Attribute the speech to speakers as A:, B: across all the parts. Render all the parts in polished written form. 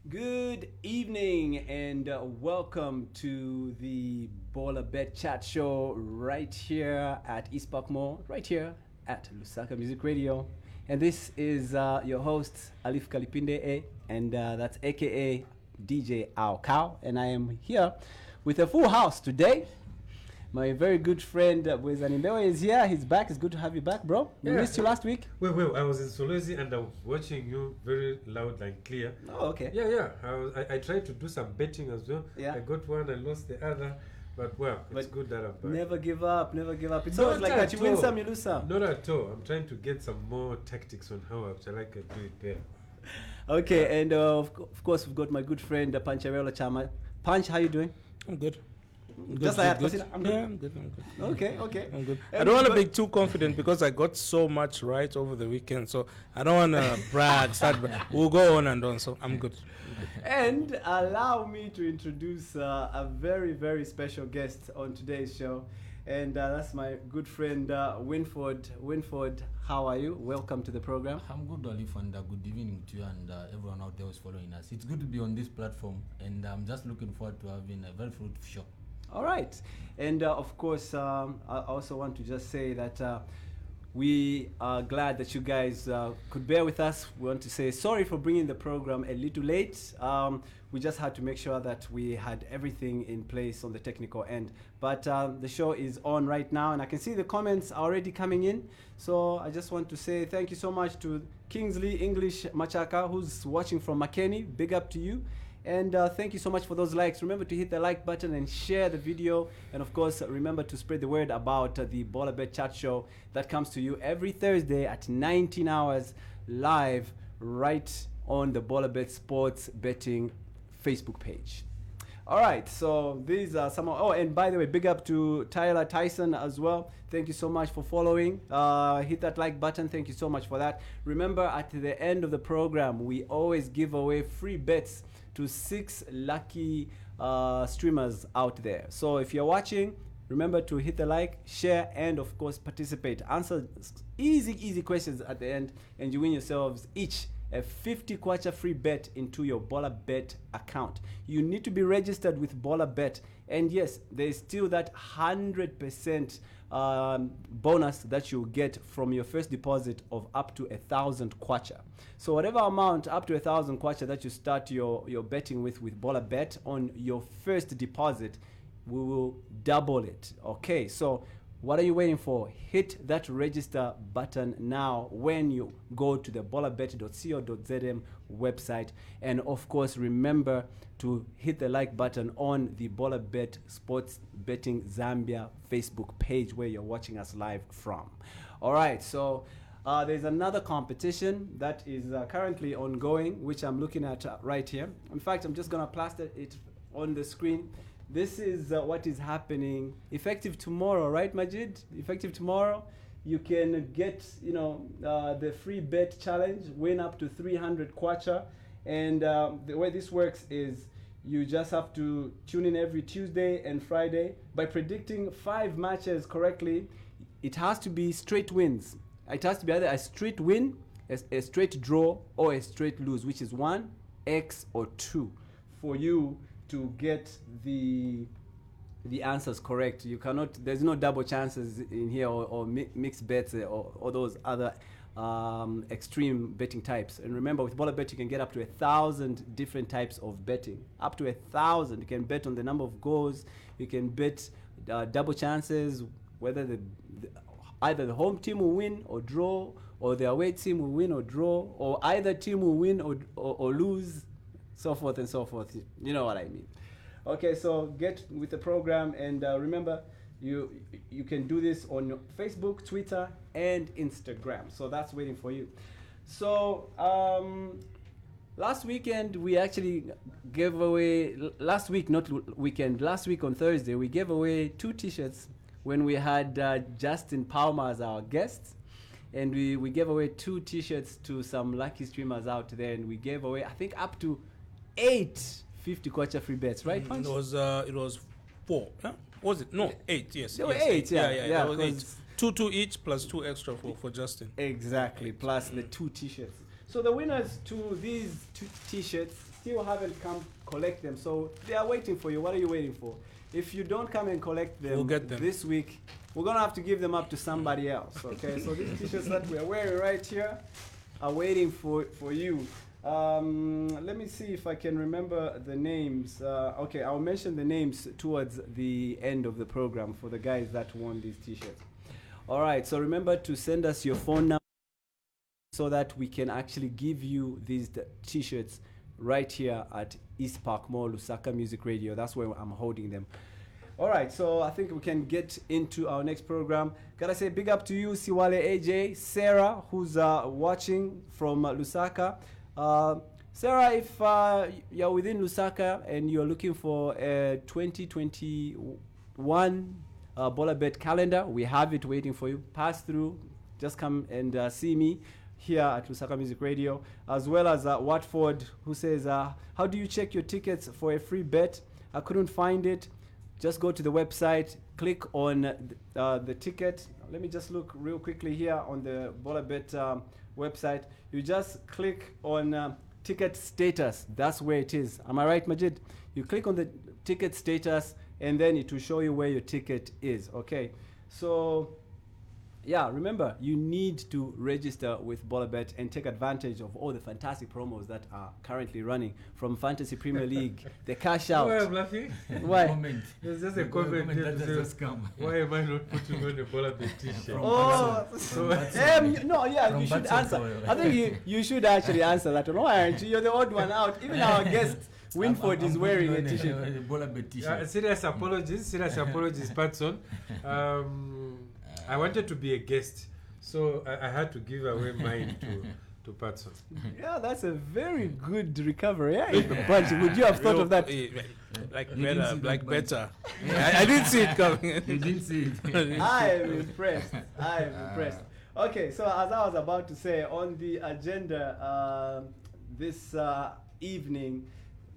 A: Good evening and welcome to the Bolabet Chat Show right here at East Park Mall, right here at Lusaka Music Radio. And this is your host, Alif Kalipinde, and that's aka DJ Ao Cow. And I am here with a full house today. My very good friend Wezanimbewe is here. He's back. It's good to have you back, bro. We missed you last week.
B: Well, I was in Solwezi and I was watching you very loud and clear.
A: Oh, okay.
B: Yeah. I tried to do some betting as well.
A: Yeah.
B: I got one, I lost the other. But it's good that I'm back.
A: Never give up. It's
B: Not
A: always like that. You win some, you lose some.
B: Not at all. I'm trying to get some more tactics on how I can do it better.
A: Okay, and of course we've got my good friend Pancharella Chama. Punch, how you doing?
C: I'm good.
A: Just like that.
C: I'm good.
A: Okay.
C: I'm good.
A: And
C: I don't want to be too confident because I got so much right over the weekend, so I don't want to brag. We'll go on and on, so I'm good.
A: And allow me to introduce a very, very special guest on today's show. And that's my good friend Winford. Winford, how are you? Welcome to the program.
D: I'm good, Olif, and good evening to you and everyone out there who's following us. It's good to be on this platform, and I'm just looking forward to having a very fruitful show.
A: All right. And of course, I also want to just say that we are glad that you guys could bear with us. We want to say sorry for bringing the program a little late. We just had to make sure that we had everything in place on the technical end. But the show is on right now, and I can see the comments are already coming in. So I just want to say thank you so much to Kingsley English Machaka, who's watching from Makeni. Big up to you. And thank you so much for those likes. Remember to hit the like button and share the video. And of course, remember to spread the word about the Bolabet Chat Show that comes to you every Thursday at 19 hours live right on the Bolabet Sports Betting Facebook page. All right, so these are some. Oh, and by the way, big up to Tyler Tyson as well. Thank you so much for following. Hit that like button. Thank you so much for that. Remember, at the end of the program, we always give away free bets to 6 lucky streamers out there. So if you're watching, remember to hit the like, share, and of course participate. Answer easy questions at the end, and you win yourselves each a 50 kwacha free bet into your Bolabet account. You need to be registered with Bolabet, and yes, there's still that 100% bonus that you get from your first deposit of up to 1,000 kwacha. So whatever amount up to 1,000 kwacha that you start your betting with Bolabet on your first deposit, we will double it. Okay, so what are you waiting for? Hit that register button now when you go to the bolabet.co.zm website. And of course, remember to hit the like button on the Bolabet Sports Betting Zambia Facebook page where you're watching us live from. All right, so there's another competition that is currently ongoing, which I'm looking at right here. In fact, I'm just going to plaster it on the screen. This is what is happening effective tomorrow, right, Majid? Effective tomorrow, you can get, the free bet challenge, win up to 300 kwacha. And the way this works is you just have to tune in every Tuesday and Friday. By predicting 5 matches correctly, it has to be straight wins. It has to be either a straight win, a straight draw, or a straight lose, which is 1, X, or 2 for you to get the answers correct. You cannot, there's no double chances in here or mixed bets or those other extreme betting types. And remember, with Bolabet you can get up to 1,000 different types of betting. Up to 1,000. You can bet on the number of goals. You can bet double chances, whether either the home team will win or draw, or the away team will win or draw, or either team will win or lose, so forth and so forth. You know what I mean. Okay, so get with the program, and remember, you can do this on Facebook, Twitter, and Instagram. So that's waiting for you. So last weekend we actually gave away. Last week on Thursday we gave away 2 T-shirts when we had Justin Palmer as our guest. And we gave away 2 T-shirts to some lucky streamers out there, and we gave away, I think, up to 8 50 kwacha free bets, right?
C: It was 4. Huh? Was it? No, 8. Yes.
A: There were 8. Yeah.
C: There was 8. 2 each plus 2 extra for Justin.
A: Exactly. Plus the 2 T-shirts. So the winners to these 2 T-shirts still haven't come collect them. So they are waiting for you. What are you waiting for? If you don't come and collect them,
C: We'll get them
A: this week, we're going to have to give them up to somebody else, okay? So these t-shirts that we're wearing right here are waiting for you. Let me see if I can remember the names. Okay, I'll mention the names towards the end of the program for the guys that won these t-shirts. All right, so remember to send us your phone number so that we can actually give you these t-shirts right here at East Park Mall, Lusaka Music Radio. That's where I'm holding them. All right, so I think we can get into our next program. Gotta say big up to you, Siwale AJ, Sarah, who's watching from Lusaka. Sarah, if you're within Lusaka and you're looking for a 2021 Bolabet calendar, we have it waiting for you. Pass through, just come and see me here at Lusaka Music Radio, as well as Watford, who says, how do you check your tickets for a free bet? I couldn't find it. Just go to the website, click on the ticket. Let me just look real quickly here on the Bolabet website. You just click on ticket status. That's where it is. Am I right, Majid? You click on the ticket status, and then it will show you where your ticket is. Okay, so yeah, remember, you need to register with Bolabet and take advantage of all the fantastic promos that are currently running from Fantasy Premier League, the cash out.
B: Why I'm laughing?
A: Why?
D: Comment.
B: There's just a comment
D: that
B: here
D: has
B: to say,
D: just come.
B: why am I not putting on a Bolabet t-shirt?
A: Oh, no, yeah,
D: From
A: you should
D: Batson
A: answer.
D: Soil.
A: I think you should actually answer that one. Why aren't you? You're the odd one out. Even our guest, Winford, is wearing a t-shirt.
D: Bolabet t-shirt.
B: Serious apologies, Patson. I wanted to be a guest, so I had to give away mine to Patson.
A: Yeah, that's a very good recovery. Yeah, but would you have thought of that?
C: Like
D: You
C: better,
D: didn't see
C: like
D: that,
C: better. I didn't see it coming.
D: You didn't see it.
A: I am impressed. I am impressed. Okay, so as I was about to say, on the agenda this evening,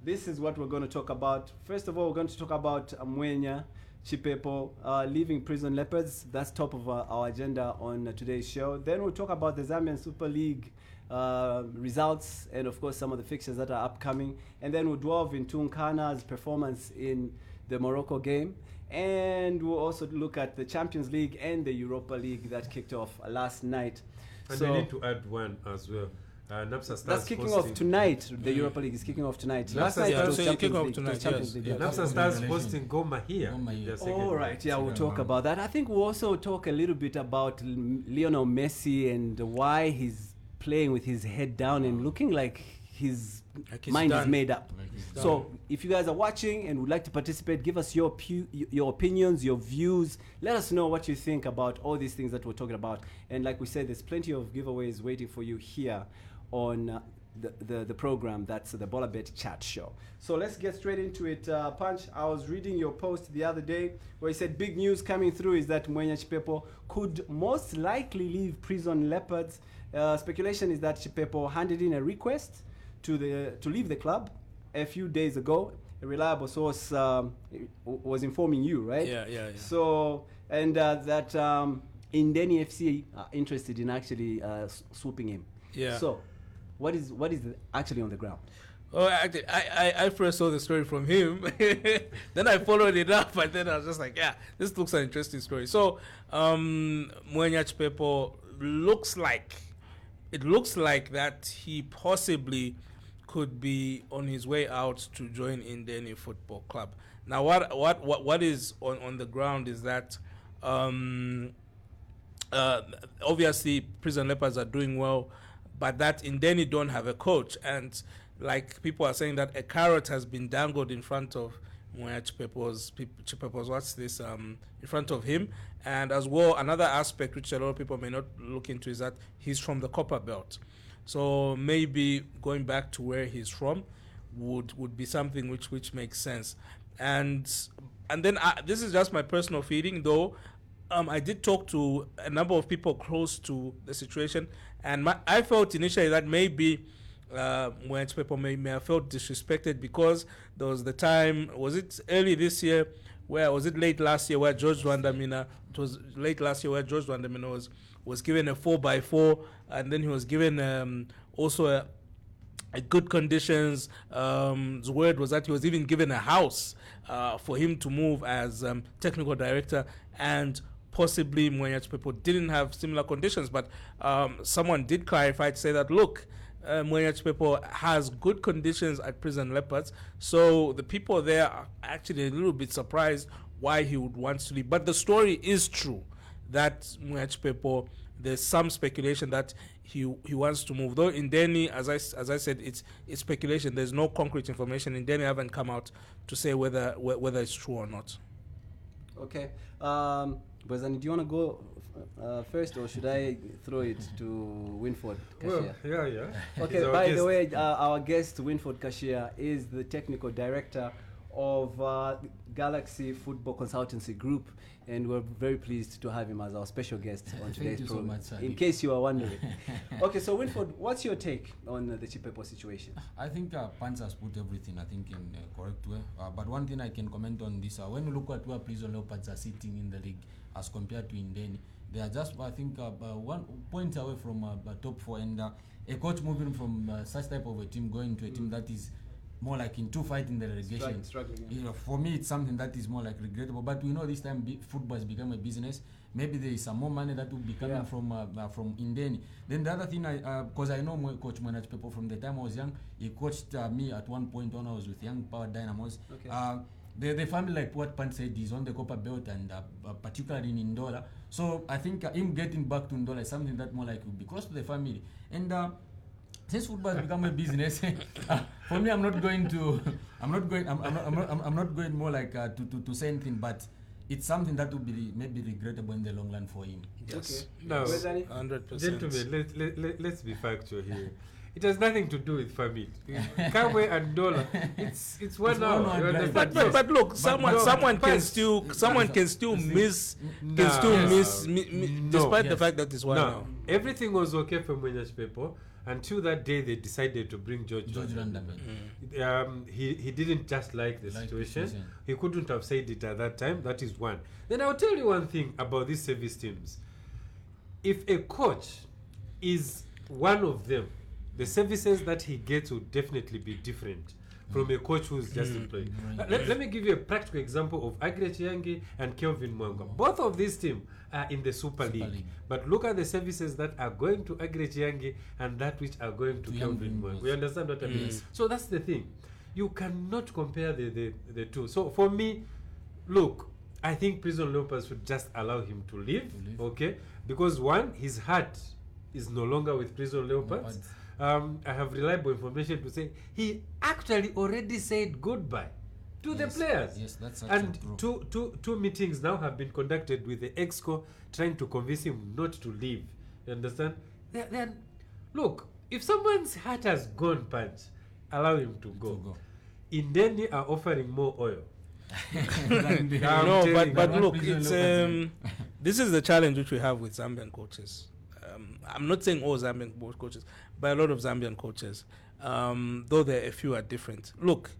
A: this is what we're going to talk about. First of all, we're going to talk about Mwenya Chipepo leaving Prison Leopards. That's top of our agenda on today's show. Then we'll talk about the Zambian Super League results and, of course, some of the fixtures that are upcoming. And then we'll delve into Nkana's performance in the Morocco game. And we'll also look at the Champions League and the Europa League that kicked off last night.
B: And
A: So-
B: I need to add one as well. Napsa Stars
A: That's kicking
B: hosting-
A: off tonight. The Europa League is kicking off tonight. Last night
C: yeah,
A: it was
C: so
A: Champions
C: kicking off
A: League. It was
C: tonight,
A: Champions
C: yes.
A: League,
B: Yeah,
A: yeah.
B: Napsa Stars hosting Goma here.
D: Goma here.
B: their second
A: All
B: game.
A: right, yeah, we'll
D: Yeah,
A: talk about that. I think we'll also talk a little bit about Lionel Messi and why he's playing with his head down and looking like his
C: Like he's
A: mind is
C: done.
A: made up.
D: Like he's
A: So if you guys are watching and would like to participate, give us your opinions, your views. Let us know what you think about all these things that we're talking about. And like we said, there's plenty of giveaways waiting for you here on the program. That's the Bolabet Chat Show. So let's get straight into it. Punch, I was reading your post the other day where you said big news coming through is that Mwenya Chipepo could most likely leave Prison Leopards. Speculation is that Chipepo handed in a request to leave the club a few days ago. A reliable source was informing you, right?
C: Yeah.
A: So, and that Indeni FC are interested in actually swooping him.
C: Yeah.
A: So, what is actually on the ground?
C: Oh, actually, I first saw the story from him. Then I followed it up, and then I was just like, yeah, this looks an interesting story. So, Mwenya Chipepo looks like that he possibly could be on his way out to join Indeni Football Club. Now, what is on the ground is that obviously Prison Leopards are doing well, but that Indeni don't have a coach, and like people are saying that a carrot has been dangled in front of Mwenya Chipepo's in front of him. And as well, another aspect which a lot of people may not look into is that he's from the Copper Belt. So maybe going back to where he's from would be something which makes sense. And then this is just my personal feeling, though. I did talk to a number of people close to the situation, and I felt initially that maybe when people may have felt disrespected because there was the time, was it early this year, was it late last year where George Rwandamina, was given a 4x4, and then he was given also good conditions. The word was that he was even given a house for him to move as technical director, and possibly Mwenya's people didn't have similar conditions, but someone did clarify to say that, look, Mwenya's people has good conditions at Prison Leopards, so the people there are actually a little bit surprised why he would want to leave. But the story is true that Mwenya's people, there's some speculation that he wants to move. Though in Denny, as I said, it's speculation. There's no concrete information. In Denny, haven't come out to say whether it's true or not.
A: Okay. Bozani, do you want to go first, or should I throw it to Winford Kashiya?
B: Well, yeah.
A: Okay, by the way, our guest, Winford Kashiya, is the technical director of Galaxy Football Consultancy Group, and we're very pleased to have him as our special guest on today's program. So much, in case you are wondering. Okay, so Winford, what's your take on the Chipepo situation?
D: I think Pants has put everything, I think, in correct way. But one thing I can comment on this, when you look at where Prison Leopards are sitting in the league as compared to Indeni, they are just, I think, 1 point away from top 4, and a coach moving from such type of a team going to a team that is more like in two fight in the relegation.
A: Struggling, yeah.
D: You know, for me, it's something that is more like regrettable. But we know this time football has become a business. Maybe there is some more money that will be coming from Indeni. Then the other thing, because I know Coach Mwenya's people from the time I was young, he coached me at one point when I was with Young Power Dynamos. Okay. The family, like what Pan said, is on the Copper Belt, and particularly in Ndola. So I think him getting back to Ndola is something that more like will be close to the family. And since football has become a business, for me, I'm not going more like to say anything, but it's something that will be maybe regrettable in the long run for him.
C: Yes.
B: Okay. Now,
C: 100%.
B: Gentlemen, let's be factual here. It has nothing to do with family. Kamwe and Dollar, it's 1 hour.
C: But look, someone can still miss despite the fact that it's 1 hour.
B: Everything was okay for Mwenya's people until that day they decided to bring George
D: Randam.
B: He didn't just like the situation. He couldn't have said it at that time. That is one. Then I'll tell you one thing about these service teams. If a coach is one of them, the services that he gets will definitely be different from a coach who's just employed. Let me give you a practical example of Agre Chiangi and Kelvin Mwanga. Both of these teams are in the Super League. But look at the services that are going to Agre Chiangi and that which are going to Kelvin Mwanga. We understand what I mean? So that's the thing. You cannot compare the two. So for me, look, I think Prison Leopards should just allow him to leave. Okay? Because one, his heart is no longer with Prison Leopards. I have reliable information to say he actually already said goodbye to the players.
D: Yes, that's
B: and two meetings now have been conducted with the EXCO trying to convince him not to leave. You understand? Then look, if someone's heart has gone, Punch, allow him to go. Indeni are offering more oil.
C: But look, it's this is the challenge which we have with Zambian coaches. I'm not saying all Zambian coaches, but a lot of Zambian coaches, though there are a few are different. Look,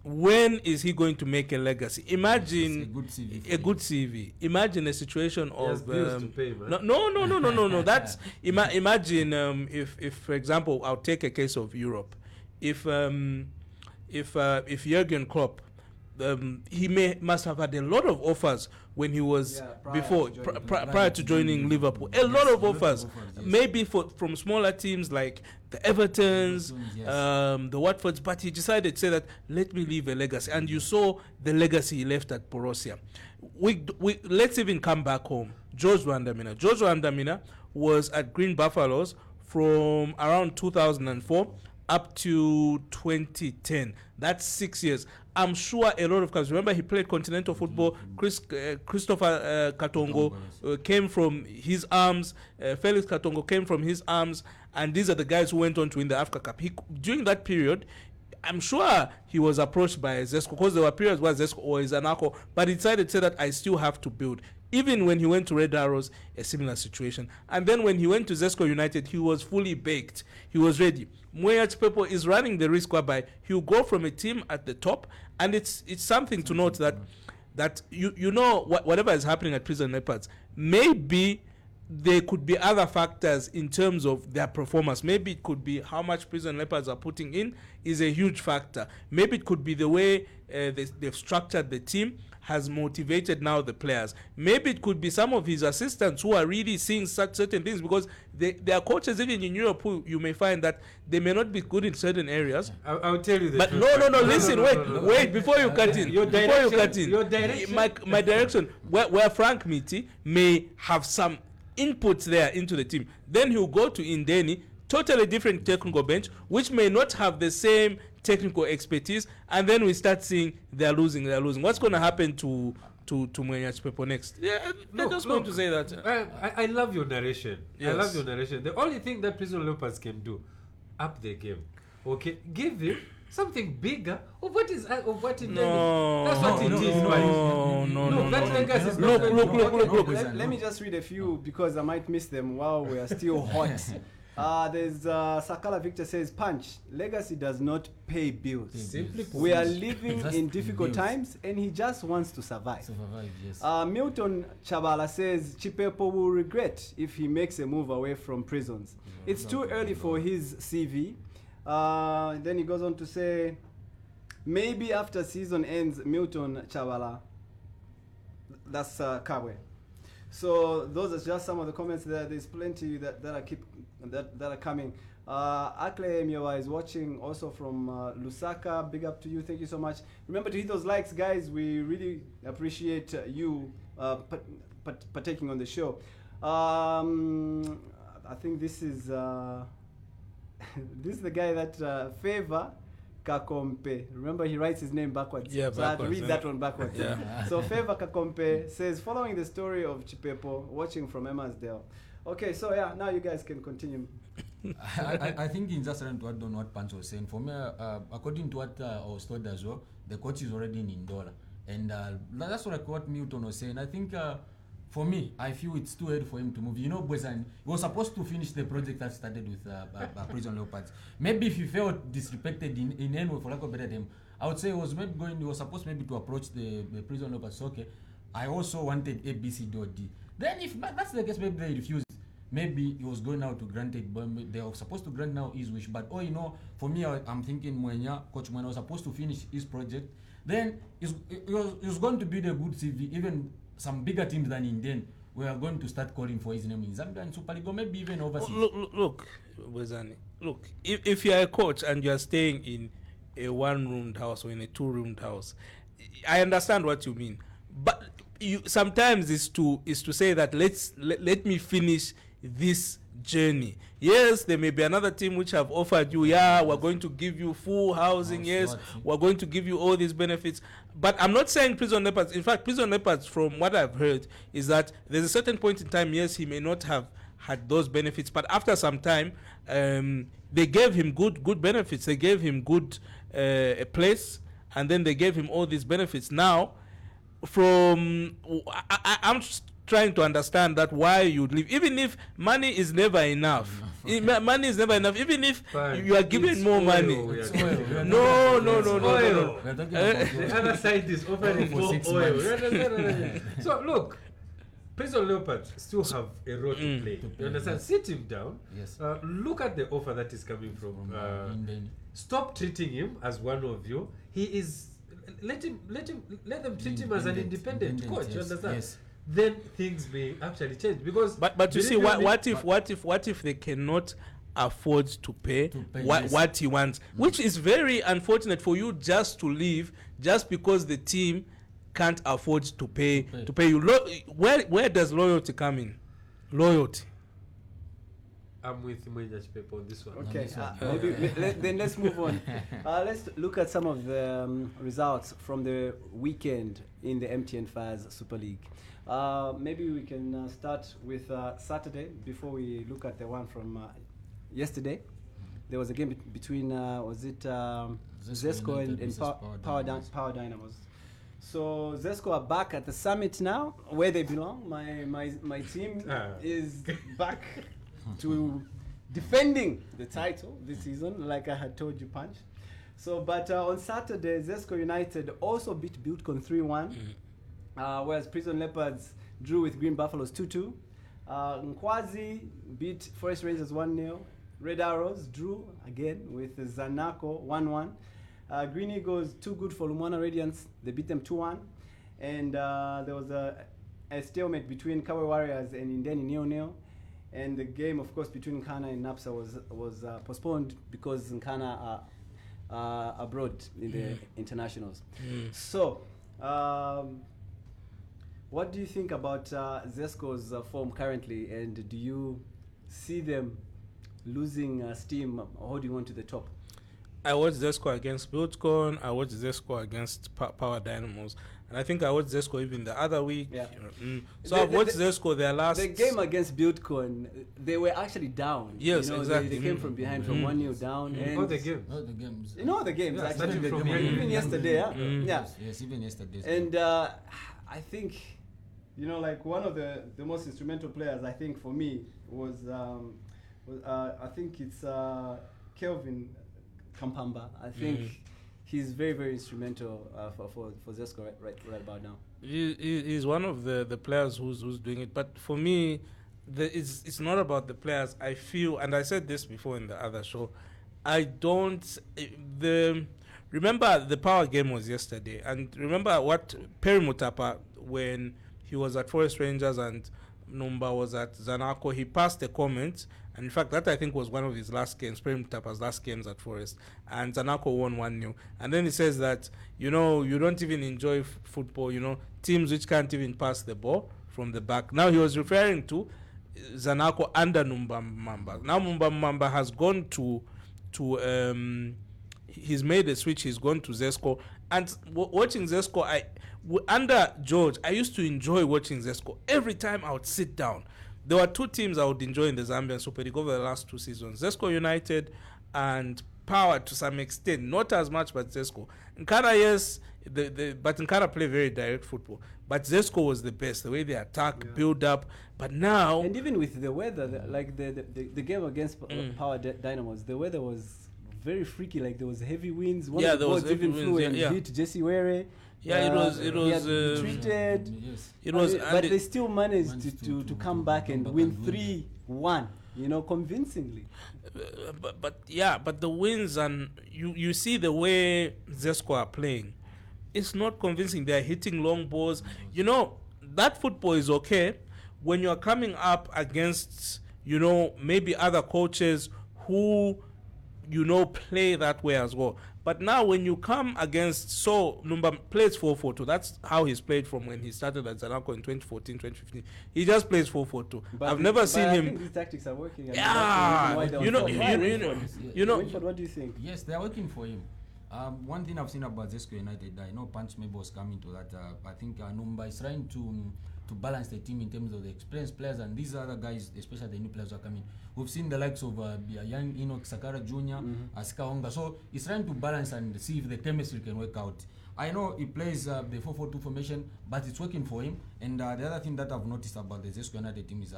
C: when is he going to make a legacy? Imagine a good CV. Imagine a situation of
B: bills to pay, man.
C: No. That's imagine if for example, I'll take a case of Europe. If Jurgen Klopp, he must have had a lot of offers when he was prior to joining Liverpool. A lot of offers, maybe from smaller teams like the Evertons, the Watfords, but he decided to say that let me leave a legacy. And you saw the legacy he left at Borussia. Let's even come back home. George Randamina was at Green Buffaloes from around 2004 up to 2010. That's 6 years. I'm sure a lot of guys remember he played continental football. Christopher Katongo came from his arms. Felix Katongo came from his arms, and these are the guys who went on to win the Africa Cup. During that period, I'm sure he was approached by Zesco, because there were periods where Zesco or Zanako, but he decided to say that I still have to build. Even when he went to Red Arrows, a similar situation. And then when he went to Zesco United, he was fully baked. He was ready. Mwenya's Pepo is running the risk whereby he'll go from a team at the top, and it's something to note that you know whatever is happening at Prison Leopards, maybe there could be other factors in terms of their performance. Maybe it could be how much Prison Leopards are putting in is a huge factor. Maybe it could be the way they've structured the team has motivated now the players. Maybe it could be some of his assistants who are really seeing such certain things, because there are coaches even in Europe who you may find that they may not be good in certain areas.
B: I'll tell you the
C: but
B: truth.
C: No, listen, wait, before you cut in.
B: Your direction.
C: My direction, where Frank Miti may have some inputs there into the team. Then he'll go to Indeni, totally different technical bench, which may not have the same technical expertise, and then we start seeing they're losing. What's going to happen to Mwenya's people next? Yeah, I just want to say that.
B: I love your narration.
C: Yes.
B: I love your narration. The only thing that Prison Leopards can do, up the game. Okay, give him something bigger of what is of what it that's what it is.
C: Look.
A: Let me just read a few because I might miss them while we are still hot. There's Sakala Victor says, Punch, legacy does not pay bills.
B: Simply
A: We are living in difficult times and he just wants to survive.
D: Yes.
A: Milton Chabala says, Chipepo will regret if he makes a move away from prisons. It's too early for his CV. Then he goes on to say, maybe after season ends, Milton Chabala. That's Kawe. So those are just some of the comments there. There's plenty that are coming. Akle Miowa is watching also from Lusaka. Big up to you. Thank you so much. Remember to hit those likes, guys. We really appreciate you partaking on the show. I think this is this is the guy that Favor Kakompe. Remember, he writes his name backwards.
C: Yeah,
A: so I had to read that one backwards.
C: Yeah.
A: So Favor Kakompe says, following the story of Chipepo, watching from Emmarsdale. Okay, so yeah, now you guys can continue.
D: I think in just trying to add on what Punch was saying, for me, according to what I was told as well, the coach is already in Indola. And that's what Milton was saying. I think for me, I feel it's too early for him to move. You know, Bwezan, he was supposed to finish the project that started with Prison Leopards. Maybe if he felt disrespected in any way, for lack of a better term, I would say he was supposed maybe to approach the Prison Leopards. Okay, I also wanted A, B, C, D, or D. Then if that's the case, maybe they refused. Maybe he was going now to grant it, but they were supposed to grant now his wish. But for me, I'm thinking Coach Mwenya was supposed to finish his project. Then he was going to build a good CV, even some bigger teams than Indian. We are going to start calling for his name in Zambia and Super League, or maybe even overseas.
C: Look, Wezani. Look, if you're a coach and you're staying in a one-roomed house or in a two-roomed house, I understand what you mean. But sometimes is to say that let me finish this journey. Yes, there may be another team which have offered you, we're going to give you full housing, we're going to give you all these benefits. But I'm not saying Prison Leopards. In fact, Prison Leopards, from what I've heard, is that there's a certain point in time, yes, he may not have had those benefits, but after some time, they gave him good benefits. They gave him good a place, and then they gave him all these benefits. Now, I'm trying to understand that why you'd leave, even if money is never enough. Money is never enough, even if you are given more money. No.
B: The other side is offering more oil. So look, Prison Leopards still have a role to play. You understand? Sit him down.
D: Yes.
B: Look at the offer that is coming from. Stop treating him as one of you. He is. Let them treat him as an independent coach. You understand?
D: Yes.
B: Then things may actually change, because
C: but you see, what if they cannot afford to pay what he wants, which is very unfortunate for you just to leave just because the team can't afford to pay you. Where does loyalty come in? Loyalty.
B: I'm with Mwenya's people on this one.
A: Okay, then let's move on. Let's look at some of the results from the weekend in the MTN Fires Super League. Maybe we can start with Saturday before we look at the one from yesterday. There was a game between Zesco and Power Dynamos. So Zesco are back at the summit now, where they belong. My team is back to defending the title this season, like I had told you, Punch. So, but on Saturday, Zesco United also beat Buildcon 3-1, whereas Prison Leopards drew with Green Buffaloes 2-2. Nkwazi beat Forest Rangers 1-0. Red Arrows drew again with Zanaco 1-1. Green Eagles too good for Lumwana Radiants. They beat them 2-1. And there was a stalemate between Kawe Warriors and Indeni 0-0. And the game, of course, between Nkana and Napsa was postponed because Nkana are abroad in the internationals. So, what do you think about Zesco's form currently, and do you see them losing steam or holding on to the top?
C: I watched Zesco against Buildcon. I watched Zesco against Power Dynamos. And I think I watched Zesco even the other week.
A: Yeah.
C: So I've watched Zesco their last...
A: The game against Buildcon, they were actually down.
C: Yes, exactly.
A: They came from behind from 1-0 down. And
B: All the games.
D: All the games.
A: You know the games,
B: Yeah,
A: actually.
B: starting from
A: Even yesterday, yeah? Yeah.
D: Yes, even yesterday.
A: And I think, like one of the most instrumental players, I think, for me, was I think it's Kelvin Kampamba. I think he's very, very instrumental for Zesco right about now.
C: He's one of the players who's doing it. But for me, it's not about the players. I feel, and I said this before in the other show, remember the power game was yesterday, and remember what Perry Mutapa, when he was at Forest Rangers and Numba was at Zanaco, he passed a comment, and in fact that I think was one of his last games, Perry Mutapa's last games at Forest, and Zanaco won 1-0. And then he says that, you don't even enjoy football, teams which can't even pass the ball from the back. Now he was referring to Zanaco under Numba Mamba. Now Numba Mamba has gone to he's made a switch, he's gone to Zesco, and watching Zesco, under George, I used to enjoy watching Zesco. Every time I would sit down, there were two teams I would enjoy in the Zambian Super League over the last 2 seasons: Zesco United and Power to some extent, not as much, but Zesco. Nkana, yes, but Nkana play very direct football. But Zesco was the best, the way they attack, build up. But now,
A: and even with the weather, the game against Power Dynamos, the weather was very freaky. Like there was heavy winds. One of the boats even flew and hit Jesse Were.
C: Yeah, it was
A: treated.
D: Yes.
C: It was,
A: but they still managed to come back and win 3-1. Convincingly.
C: But the wins, and you see the way Zesco are playing, it's not convincing. They're hitting long balls. That football is okay when you're coming up against maybe other coaches who play that way as well. But now when you come against, Numba plays 4-4-2. That's how he's played from when he started at Zanaco in 2014, 2015. He just plays 4-4-2. I've never seen him.
A: I think these tactics are working.
C: Winford,
A: what do you think?
D: Yes, they are working for him. One thing I've seen about Zesco United, I know Punch maybe was coming to that. I think Numba is trying to balance the team in terms of the experienced players, and these other guys, especially the new players who are coming. We've seen the likes of young Enoch Sakara Jr., Asika Onga. So he's trying to balance and see if the chemistry can work out. I know he plays the 4-4-2 formation, but it's working for him. And the other thing that I've noticed about the Zesco United team is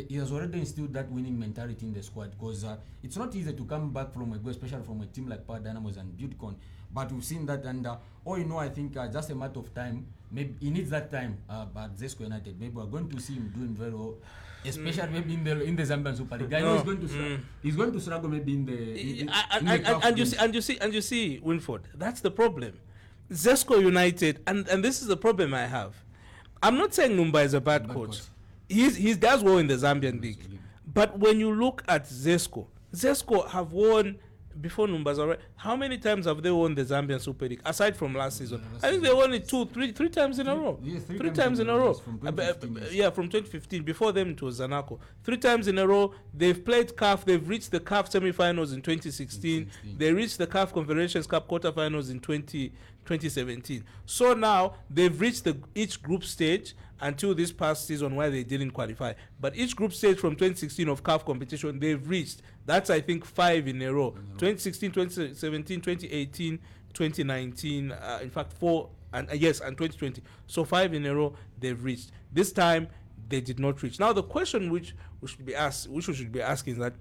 D: he has already instilled that winning mentality in the squad, because it's not easy to come back from a goal, especially from a team like Power Dynamos and Buildcon. But we've seen that, and I think just a matter of time. Maybe he needs that time. But Zesco United, maybe we're going to see him doing very well, especially maybe in the Zambian Super League. I know he's going to struggle maybe in the
C: and you see Winford. That's the problem. Zesco United, and this is the problem I have. I'm not saying Numba is a bad coach. He does well in the Zambian league. But when you look at Zesco have won before Numba's already. How many times have they won the Zambian Super League aside from last season? I think they won it three times in a row.
D: Yes,
C: three times in a row.
D: From 2015,
C: Yeah, from 2015. Before them it was Zanaco. 3 times in a row. They've played CAF. They've reached the CAF semi-finals in 2016. They reached the CAF Confederations Cup quarterfinals in 2017. So now they've reached each group stage until this past season where they didn't qualify. But each group stage from 2016 of CAF competition, they've reached. That's, I think, 5 in a row. 2016, 2017, 2018, 2019, in fact, 4, and 2020. So 5 in a row they've reached. This time, they did not reach. Now, the question which we should be asking is that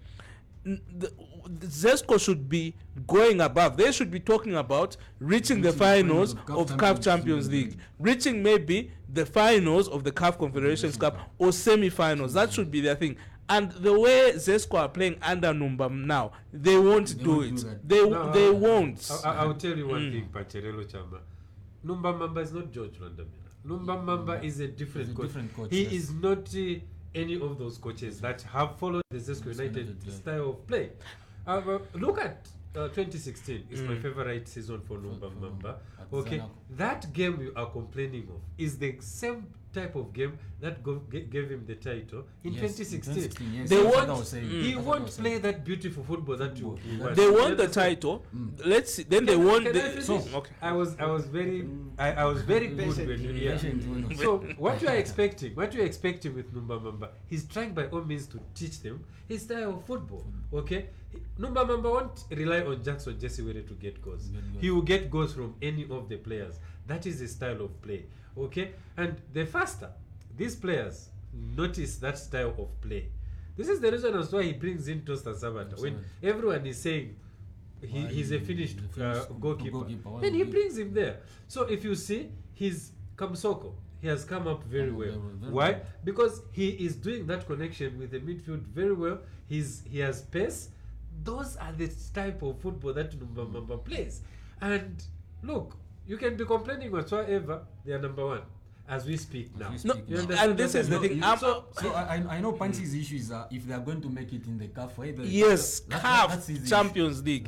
C: the Zesco should be going above. They should be talking about reaching the finals of CAF Champions League, reaching maybe the finals of the CAF Confederations Cup or semi-finals. That should be their thing. And the way Zesco are playing under Numbam now, they won't do it. They won't.
B: I'll tell you one thing, Pacherelo Chama. Numbamba is not George Randamina. Numbamba is a different coach. He is not any of those coaches that have followed the Zesco United style of play. Look at 2016. It's my favorite season for Numbamba. Okay, that game you are complaining of is the same type of game that gave him the title in 2016.
C: Yes.
B: He won't play that beautiful football that you want.
C: They won the title. Let's see. Then they won the.
B: Okay. I was very good when you hear. So what you are expecting with Numbamba, he's trying by all means to teach them his style of football. Okay, Numbamba won't rely on Jackson Jesse Were to get goals. He will get goals from any of the players. That is his style of play. Okay, and the faster these players notice that style of play, this is the reason as why he brings in Tosta Savata. When everyone is saying he's a finished goalkeeper, then he brings him there. So if you see his Kamsoko, he has come up very well. Why? Because he is doing that connection with the midfield very well. He has pace. Those are the type of football that Numbamba plays. And look, you can be complaining whatsoever, they are number one as we speak now.
C: And this is the thing.
D: So I know Panchi's issue is if they are going to make it in the CAF.
C: Yes, CAF Champions League.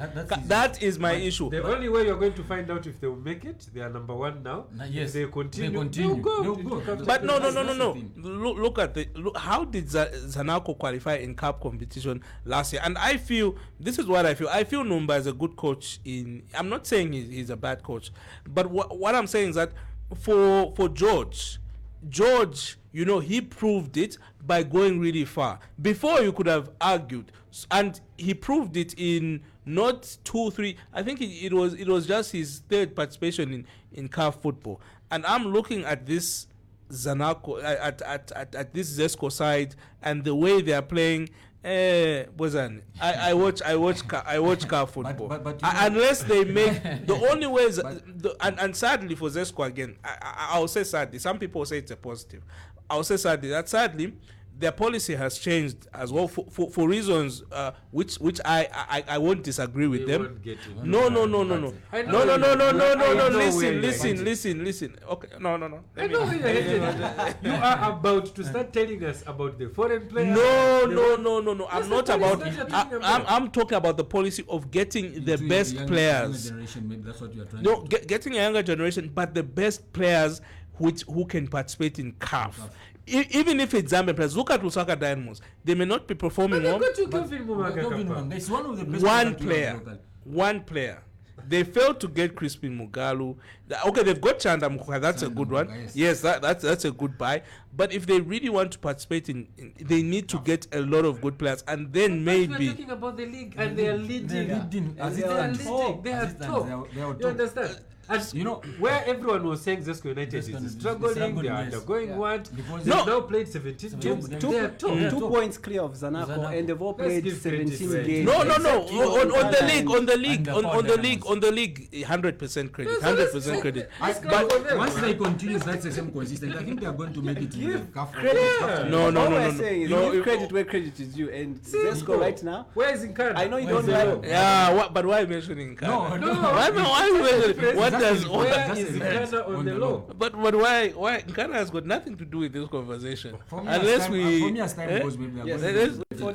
C: That is my issue.
B: The only way you're going to find out if they will make it, they are number one now.
D: Yes,
B: if they continue.
D: They'll
B: go.
C: But no. Look at how did Zanaco qualify in CAF competition last year? And I feel this is what I feel. I feel Numba is a good coach. I'm not saying he's a bad coach, but what I'm saying is that for George, he proved it by going really far. Before you could have argued, and he proved it in not 2-3. I think it was just his third participation in CAF football. And I'm looking at this Zanaco at this Zesco side and the way they are playing. I watch CAF football. But unless they make the only ways, and sadly for Zesco again, I'll say sadly. Some people say it's a positive. I'll say sadly that their policy has changed as well for reasons which I won't disagree with them. No. Listen. Okay, no.
B: I know where you're headed. You are about to start telling us about the foreign players.
C: No. I'm not about. I'm talking about the policy of getting the best players.
D: That's what you are trying.
C: No, getting a younger generation, but the best players who can participate in CAF. Even if it's Zambian players, look at Lusaka Dynamos. They may not be performing well.
D: It's one of the best.
C: One player. They failed to get Crispin Mugalu. Okay, they've got Chanda Mukuka. That's a good one. Yes, that's a good buy. But if they really want to participate they need to get a lot of good players, and then maybe.
B: We're talking about the league, and they are leading. They are top. You understand? And where everyone was saying Zesco United is struggling, they are undergoing what? They've now played 17 games. They are top.
A: 2 points clear of Zanaco, and they've all played 17 games.
C: No. On the league, 100% credit. 100% credit.
D: But once they continue that's the same consistent, I think they are going to make it in the CAF.
C: No.
A: All we're saying is give credit where credit is due, and Zesco right now.
B: Where is Nkana?
A: I know you don't like.
C: Yeah, but why mentioning Nkana?
B: No.
C: Why mentioning? What does?
B: Where is Nkana on the law?
C: But why Nkana has got nothing to do with this conversation. Unless
D: for me as time goes, maybe they are going to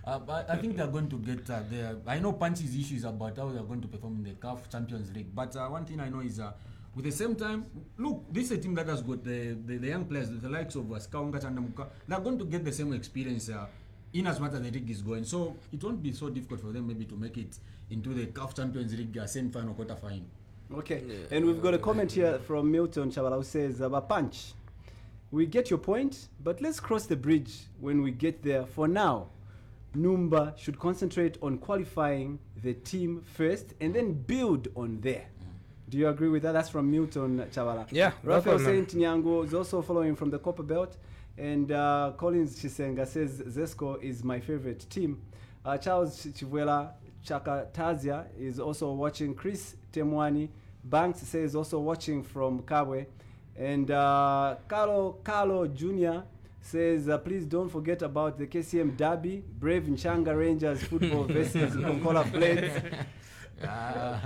D: I think they are going to get there. I know Panchi's issue is about how they are going to perform in the CAF Champions League. But one thing I know is with the same time, look, this is a team that has got the young players, the likes of Skaunga Chandamuka. They are going to get the same experience in as much as the league is going. So it won't be so difficult for them maybe to make it into the CAF Champions League semi-final, quarter-final.
A: Okay, and we've got a comment here from Milton Chabala who says, Punch, we get your point, but let's cross the bridge when we get there. For now, Numba should concentrate on qualifying the team first and then build on there. Do you agree with that? That's from Milton Chabala.
C: Yeah.
A: Rafael Saint Nyango is also following from the Copper Belt. And Collins Chisenga says, Zesco is my favorite team. Charles Chivuela Chakatazia is also watching. Chris Temwani Banks says also watching from Kabwe. And Carlo Jr. says, please don't forget about the KCM Derby, Brave Nchanga Rangers football versus Konkola Blades.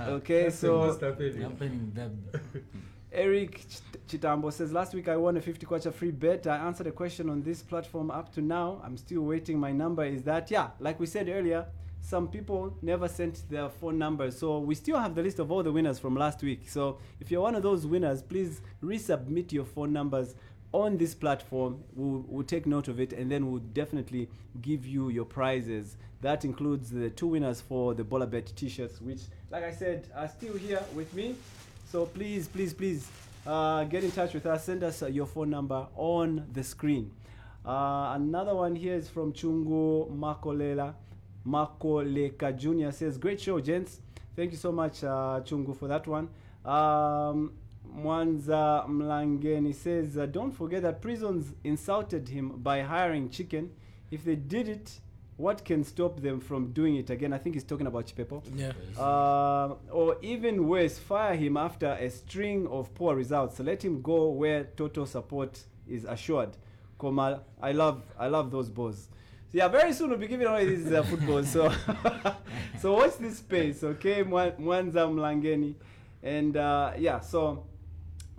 A: Okay, so Eric Chitambo says, last week I won a 50 kwacha free bet. I answered a question on this platform up to now. I'm still waiting. My number is that. Yeah, like we said earlier, some people never sent their phone numbers. So we still have the list of all the winners from last week. So if you're one of those winners, please resubmit your phone numbers on this platform. We'll take note of it, and then we'll definitely give you your prizes. That includes the 2 winners for the Bolabet t-shirts, which, like I said, are still here with me. So please, please, please get in touch with us. Send us your phone number on the screen. Another one here is from Chungu Makoleka Jr. says, great show, gents. Thank you so much, Chungu, for that one. Mwanza Mlangeni says, don't forget that prisons insulted him by hiring chicken. If they did it, what can stop them from doing it again? I think he's talking about Chipepo.
C: Yeah.
A: Or even worse, fire him after a string of poor results. So let him go where total support is assured. Komal, I love those balls. So yeah, very soon we'll be giving away these footballs. So so watch this space, okay? Mwanza Mlangeni. And yeah, so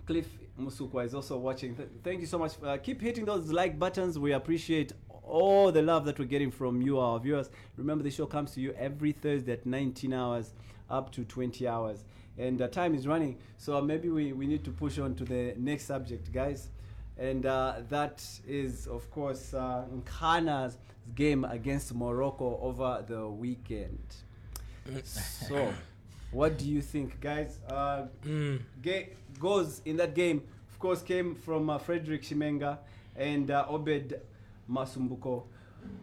A: Cliff Musukwa is also watching. Thank you so much. Keep hitting those like buttons. We appreciate all the love that we're getting from you, our viewers. Remember, the show comes to you every Thursday at 19 hours up to 20 hours. And time is running, so maybe we need to push on to the next subject, guys. And that is, of course, Ghana's game against Morocco over the weekend. So, what do you think, guys? Goals in that game, of course, came from Frederick Shimenga and Obed Masumbuko.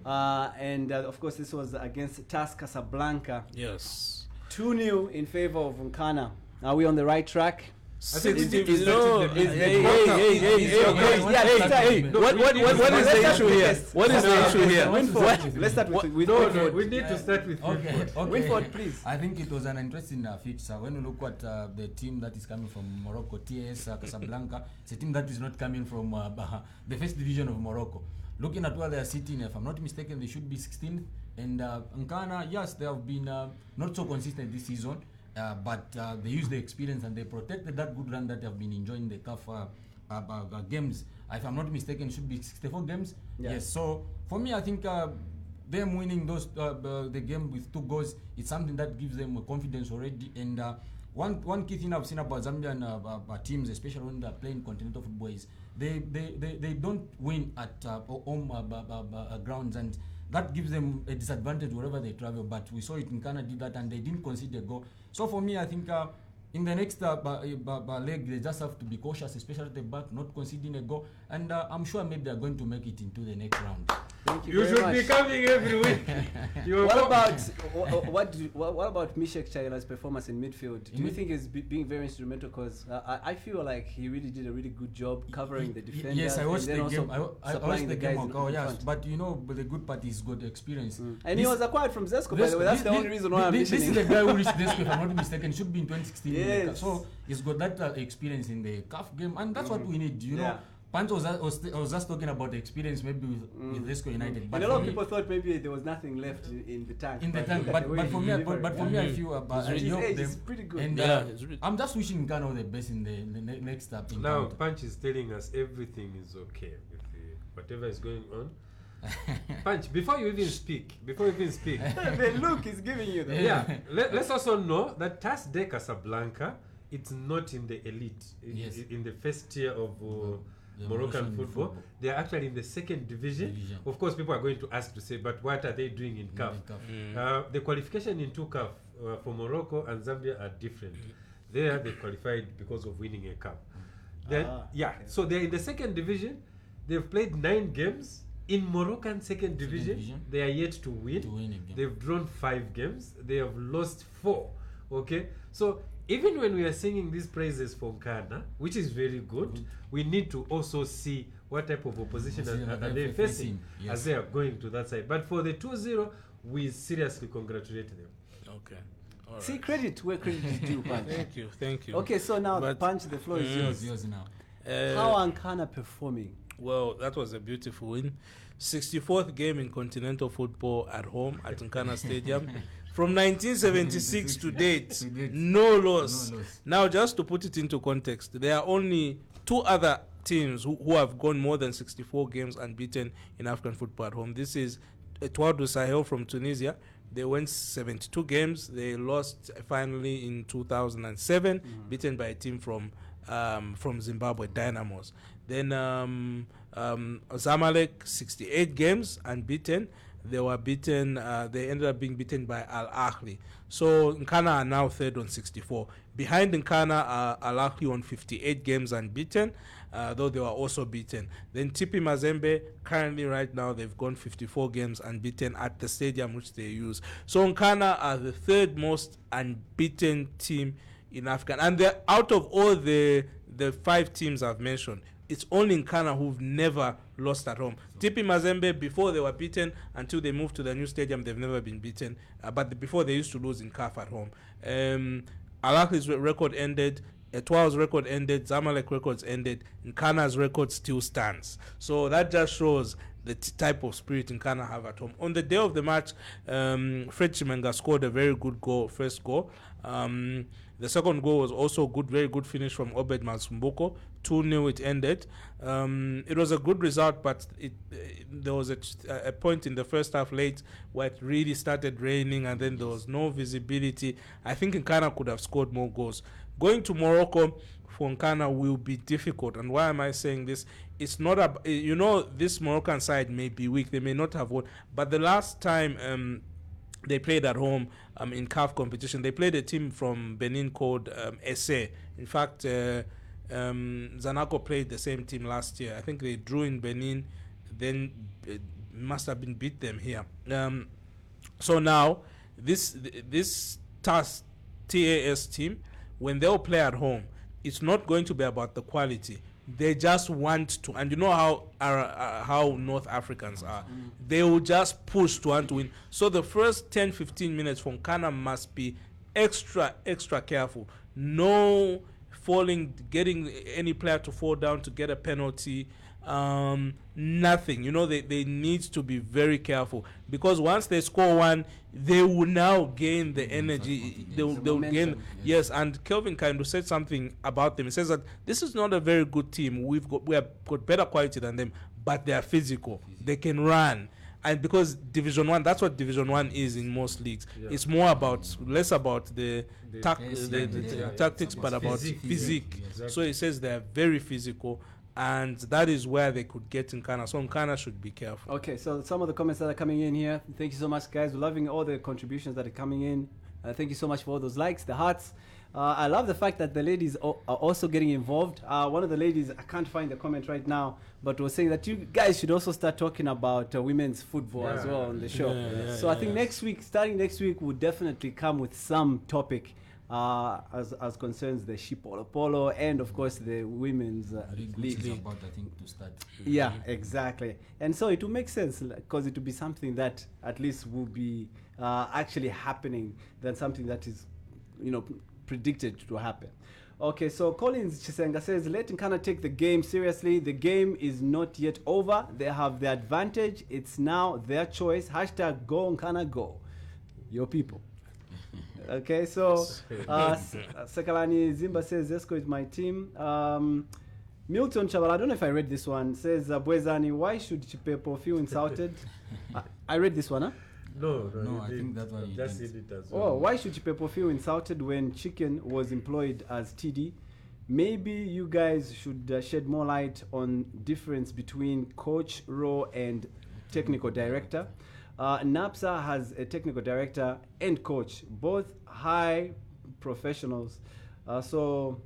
A: And of course, this was against TAS Casablanca.
C: Yes.
A: 2-0 in favor of Nkana. Are we on the right track?
C: What is the issue here? What is the issue here?
A: Let's start with
B: Winford. We need to start with Winford.
A: Winford, please.
D: I think it was an interesting fixture. When you look at the team that is coming from Morocco, TS Casablanca, it's a team that is not coming from the first division of Morocco. Looking at where they are sitting, if I'm not mistaken, they should be 16th. And Nkana, yes, they have been not so consistent this season. But they use the experience and they protected that good run that they have been enjoying the tough games. If I'm not mistaken, it should be 64 games. Yeah. Yes. So for me, I think them winning those the game with 2 goals, it's something that gives them confidence already. And one key thing I've seen about Zambian teams, especially when they're playing continental football, is they don't win at home grounds, and that gives them a disadvantage wherever they travel. But we saw it in Ghana did that, and they didn't concede a goal. So for me, I think in the next leg, they just have to be cautious, especially at the back, not conceding a goal. And I'm sure maybe they're going to make it into the next round.
A: Thank you.
B: You should be coming every week.
A: What about Mishek Chaila's performance in midfield? Do you think he's being very instrumental? Because I feel like he really did a really good job covering the defenders.
D: Yes, I watched the game. I watched the game.
A: Yes,
D: but you know, the good part is good experience.
A: And he was acquired from Zesco, by the way. That's the only reason why I'm mentioning.
D: This is the guy who reached Zesco, if I'm not mistaken. Should be in 2016.
A: Yes.
D: So he's got that experience in the CAF game, and that's what we need. You know. Pancho was just talking about the experience maybe with Zesco United. But
A: a lot of people thought maybe there was nothing left in the tank.
D: But for me, I feel
A: it's pretty good.
D: And I'm just wishing Ghana all the best in the next step.
B: Now, Punch is telling us everything is okay with whatever is going on. Punch, before you even speak,
A: the look is giving you that.
B: Yeah, let's also know that TAS de Casablanca, it's not in the elite, in the first tier of Moroccan football. They are actually in the second division. Of course, people are going to ask to say, but what are they doing in CAF? The qualification into CAF for Morocco and Zambia are different. There, they qualified because of winning a cup. Then, so they're in the second division. They've played 9 games. In Moroccan second division, they are yet to win. They've drawn 5 games. They have lost 4. Okay, so even when we are singing these praises for Ghana, which is very good, we need to also see what type of opposition are they facing as they are going to that side. But for the 2-0, we seriously congratulate them.
C: Okay. All
A: See,
C: right.
A: credit where credit is due, Punch.
C: Thank you.
A: Okay, so now,
C: But-
A: Punch, the floor is yours.
D: Yours now.
A: How are Nkana performing?
C: Well, that was a beautiful win. 64th game in continental football at home at Nkana Stadium. From 1976 to date, no loss.
D: No loss.
C: Now, just to put it into context, there are only 2 other teams who have gone more than 64 games unbeaten in African football at home. This is Etoile du Sahel from Tunisia. They went 72 games. They lost finally in 2007, beaten by a team from Zimbabwe, Dynamos. Then Zamalek, 68 games unbeaten. They were beaten. They ended up being beaten by Al Ahly. So Nkana are now third on 64. Behind Nkana are Al Ahly on 58 games unbeaten, though they were also beaten. Then TP Mazembe, currently right now, they've gone 54 games unbeaten at the stadium which they use. So Nkana are the third most unbeaten team in Africa. And they're out of all the 5 teams I've mentioned, it's only Nkana who've never lost at home. TP Mazembe, before they were beaten, until they moved to the new stadium, they've never been beaten. But before, they used to lose in CAF at home. Al Ahly's record ended. Etoile's record ended. Zamalek records ended. Nkana's record still stands. So that just shows the type of spirit Nkana have at home. On the day of the match, Fred Chimenga scored a very good goal, first goal. The second goal was also good, very good finish from Obed Masumbuko. 2-0 it ended. It was a good result, but there was a point in the first half late where it really started raining and then there was no visibility. I think Nkana could have scored more goals. Going to Morocco for Nkana will be difficult. And why am I saying this? It's not this Moroccan side may be weak. They may not have won. But the last time they played at home in CAF competition, they played a team from Benin called Esse. In fact, Zanaco played the same team last year. I think they drew in Benin, then must have been beat them here. So now, this TAS team, when they'll play at home, it's not going to be about the quality. They just want to, and you know how North Africans are. They will just push to want to win. So the first 10-15 minutes from Nkana must be extra careful. No getting any player to fall down to get a penalty. Nothing. They need to be very careful, because once they score one, they will now gain the energy. They'll gain. Yes, and Kelvin Kaindu said something about them. He says that this is not a very good team. We have got better quality than them, but they are physical. They can run. And because Division 1, that's what Division 1 is in most leagues. Yeah. It's less about the tactics, but about physique. Exactly. So he says they are very physical, and that is where they could get Nkana. So Nkana should be careful.
A: Okay, so some of the comments that are coming in here. Thank you so much, guys. We're loving all the contributions that are coming in. Thank you so much for all those likes, the hearts. I love the fact that the ladies are also getting involved. One of the ladies, I can't find the comment right now, but was saying that you guys should also start talking about women's football as well on the show. So I think starting next week, we'll definitely come with some topic as concerns the Shipolo Polo and of course the women's league.
D: About, I think, to start.
A: Yeah, exactly. And so it will make sense, because it will be something that at least will be actually happening than something that is, predicted to happen. Okay, so Collins Chisenga says, let Nkana take the game seriously. The game is not yet over. They have the advantage. It's now their choice. Hashtag go Nkana go. Your people. Okay, so Sekalani Zimba says, Zesco is my team. Milton Chaval, I don't know if I read this one, says, Bwezani, why should Chipepo feel insulted? I read this one, huh?
B: No,
D: I think that one
B: just did it as well.
A: Oh, why should Chipepo feel insulted when Chicken was employed as TD? Maybe you guys should shed more light on difference between coach role and technical director. NAPSA has a technical director and coach, both high professionals. So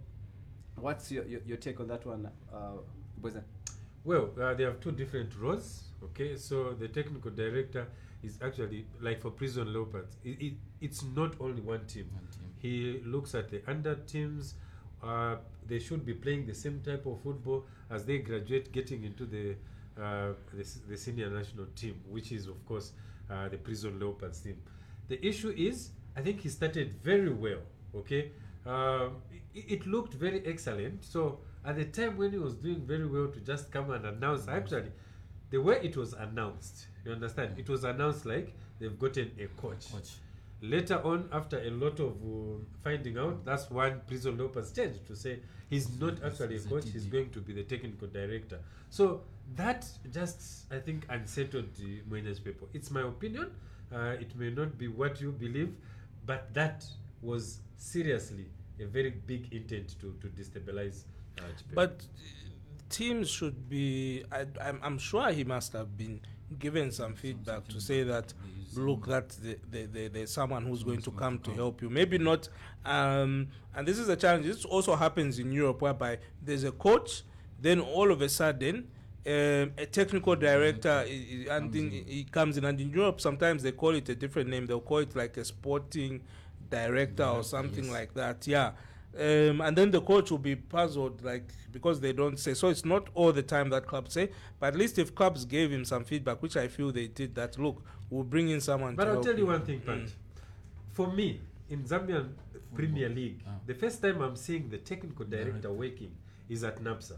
A: what's your take on that one, Bweza?
B: Well, they have two different roles. Okay, so the technical director is actually, like for Prison Leopards, it's not only one team. He looks at the under teams. They should be playing the same type of football as they graduate, getting into the the senior national team, which is of course the Prison Leopards team. The issue is, I think he started very well. Okay, it looked very excellent. So at the time when he was doing very well, to just come and announce, actually, the way it was announced, you understand, it was announced like they've gotten a coach. Later on, after a lot of finding out, that's when Prison Leopards changed to say he's not actually a coach, he's going to be the technical director. So that just, I think, unsettled the Mwenyas people. It's my opinion. It may not be what you believe, but that was seriously a very big intent to destabilize Japan.
C: But teams should be, I'm sure he must have been given some feedback to say that, look, that there's someone who's going to come to help you. Maybe not, and this is a challenge. This also happens in Europe, whereby there's a coach, then all of a sudden, a technical director he comes in, and in Europe sometimes they call it a different name. They'll call it like a sporting director or something like that. Yeah. And then the coach will be puzzled, like, because they don't say. So it's not all the time that clubs say, but at least if clubs gave him some feedback, which I feel they did, that look, we'll bring in someone.
B: But I'll tell you one thing, Pat. For me, in Zambian Premier League, the first time I'm seeing the technical director working is at NAPSA.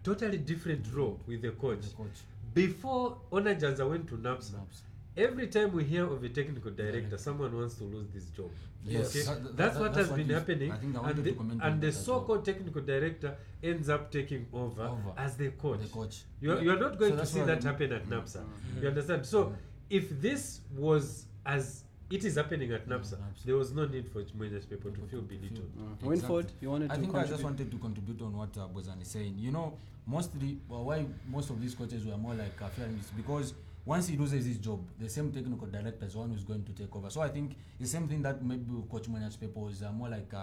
B: Totally different role with the coach. Before Onajanza went to NAPSA, every time we hear of a technical director, someone wants to lose this job.
D: Yes.
B: Okay? That's what has been happening. And the so-called technical director ends up taking over as the coach. You're not going to see that happen at NAPSA. You understand? So if this was as it is happening at NAPSA, there was no need for Mwenyas people to feel belittled.
A: Winford, you wanted to contribute?
D: I just wanted to contribute on what Bozan is saying. You know, why most of these coaches were more like fairness, because once he loses his job, the same technical director is the one who's going to take over. So I think the same thing that maybe Coach Mwenyas people is more like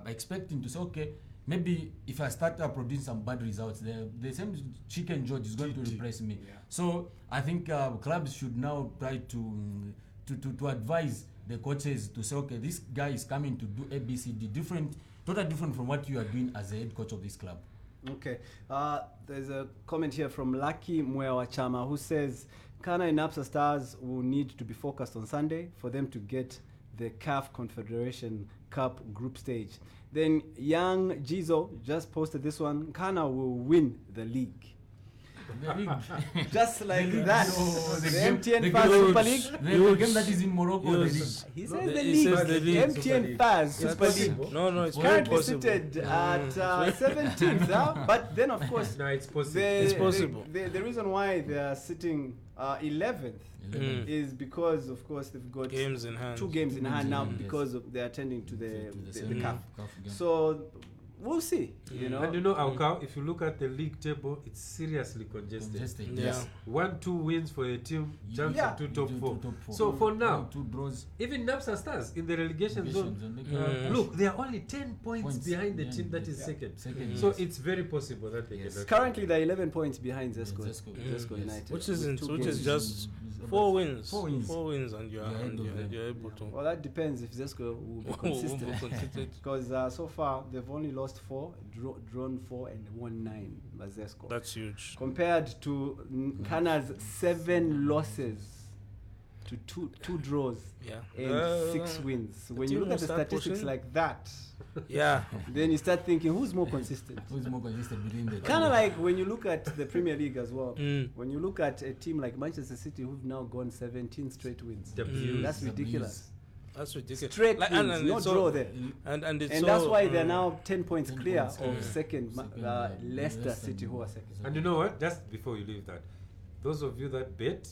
D: expecting to say, okay, maybe if I start producing some bad results, the same chicken George is going to replace me. Yeah. So I think clubs should now try to advise the coaches to say, okay, this guy is coming to do ABCD, totally different from what you are doing as a head coach of this club.
A: Okay. There's a comment here from Lucky Mwewachama who says, Kana and NAPSA Stars will need to be focused on Sunday for them to get the CAF Confederation Cup group stage. Then Young Jizo just posted this one, Kana will win the league. Just like that. The MTN Faz Super League.
D: The game that is in Morocco.
A: He says the league. MTN Faz Super League.
C: No, it's
A: currently seated at 17th. But then, of course,
B: no, it's possible.
C: It's possible.
A: The reason why they are sitting 11th is because, of course, they've got
C: games in hand.
A: 2 games in hand now because they're attending to the CAF. So we'll see, you know.
B: And you know, Aukao, if you look at the league table, it's seriously congested.
C: Yes.
B: 1-2 wins for a team, jumps into top 4. So for now,
D: 2 draws.
B: Even NAPSA Stars in the relegation zone, look, they are only 10 points behind the team that is second. So it's very possible that they can.
A: Currently, they're 11 points behind Zesco United,
C: which is just 4 wins. 4 wins, and you're able to.
A: Well, that depends if Zesco will be consistent. Because so far they've only lost 4, drawn 4, and won 9. Zesco.
C: That's huge.
A: Compared to Kana's 7 losses to 2 draws and 6 wins. When you look at the statistics like that, then you start thinking, who's more consistent?
D: Who's more consistent within the
A: kind of like when you look at the Premier League as well. When you look at a team like Manchester City, who've now gone 17 straight wins. That's ridiculous.
C: That's ridiculous.
A: Straight wins, no draw there.
C: And
A: that's why they're now 10 points clear of second Leicester City, who are second.
B: And you know what? Just before you leave that, those of you that bet,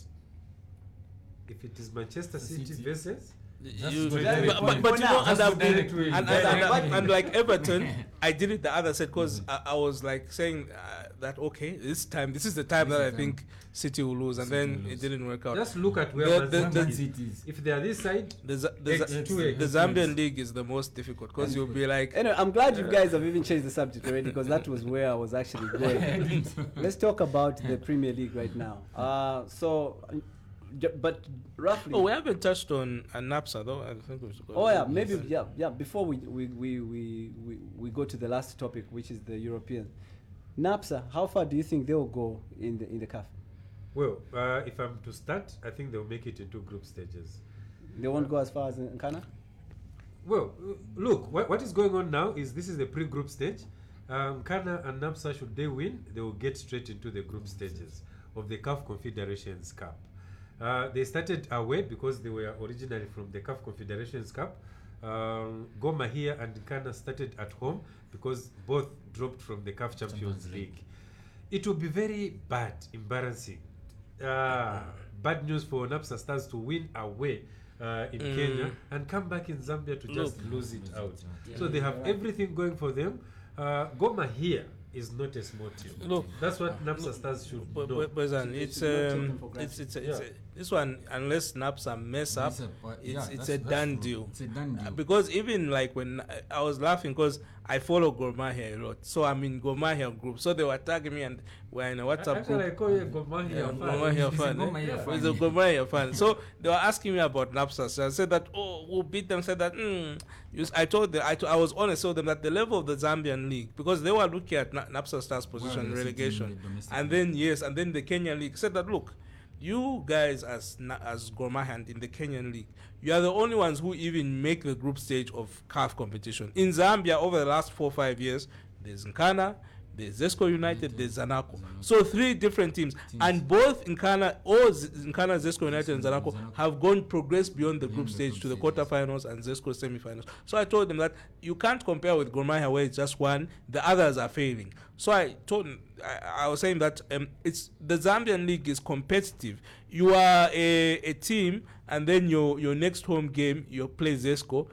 B: if it is Manchester City versus...
C: But you know, and like Everton, I did it the other side because I was like saying that this is the time that I think City will lose, and then it didn't work out.
B: Just look at where Man City is. If they are this side,
C: the Zambian league is the most difficult because you'll be like.
A: Anyway, I'm glad you guys have even changed the subject already because that was where I was actually going. Let's talk about the Premier League right now. But roughly.
C: We haven't touched on NAPSA though. I think we should go.
A: Maybe Before we go to the last topic, which is the European. NAPSA, how far do you think they'll go in the CAF?
B: Well, if I'm to start, I think they'll make it into group stages.
A: They won't go as far as Nkana?
B: Well, look, what is going on now is this is the pre-group stage. Nkana and NAPSA, should they win, they will get straight into the group stages of the CAF Confederations Cup. They started away because they were originally from the CAF Confederations Cup. Gor Mahia and Nkana started at home because both dropped from the CAF Champions League. It will be very bad, embarrassing. Bad news for NAPSA Stars to win away in Kenya and come back in Zambia to just lose it out. So they have everything going for them. Gor Mahia is not a small team.
C: Look,
B: that's what NAPSA Stars should know.
C: This one, unless NAPSA mess up, it's a done deal. It's a done deal. Because even like when I was laughing because I follow Gor Mahia a lot, so I'm in Gor Mahia group. So they were tagging me and we're in a WhatsApp group.
B: I call you a Gor Mahia fan.
C: He's a Gor Mahia fan. So they were asking me about NAPSA. So I said that, we'll beat them. Said that, I told them, I was honest, told them that the level of the Zambian league, because they were looking at NAPSA Stars position relegation, and then the Kenyan league said that, look, you guys as Gor Mahia in the Kenyan league, you are the only ones who even make the group stage of CAF competition. In Zambia, over the last 4 or 5 years, there's Nkana, there's Zesco United, there's Zanaco. So 3 different teams. And both Nkana, Zesco United and Zanaco have progressed beyond the group stage to the quarterfinals and Zesco semifinals. So I told them that you can't compare with Gor Mahia where it's just one, the others are failing. So I told them, I was saying that it's the Zambian league is competitive. You are a team, and then your next home game you play Zesco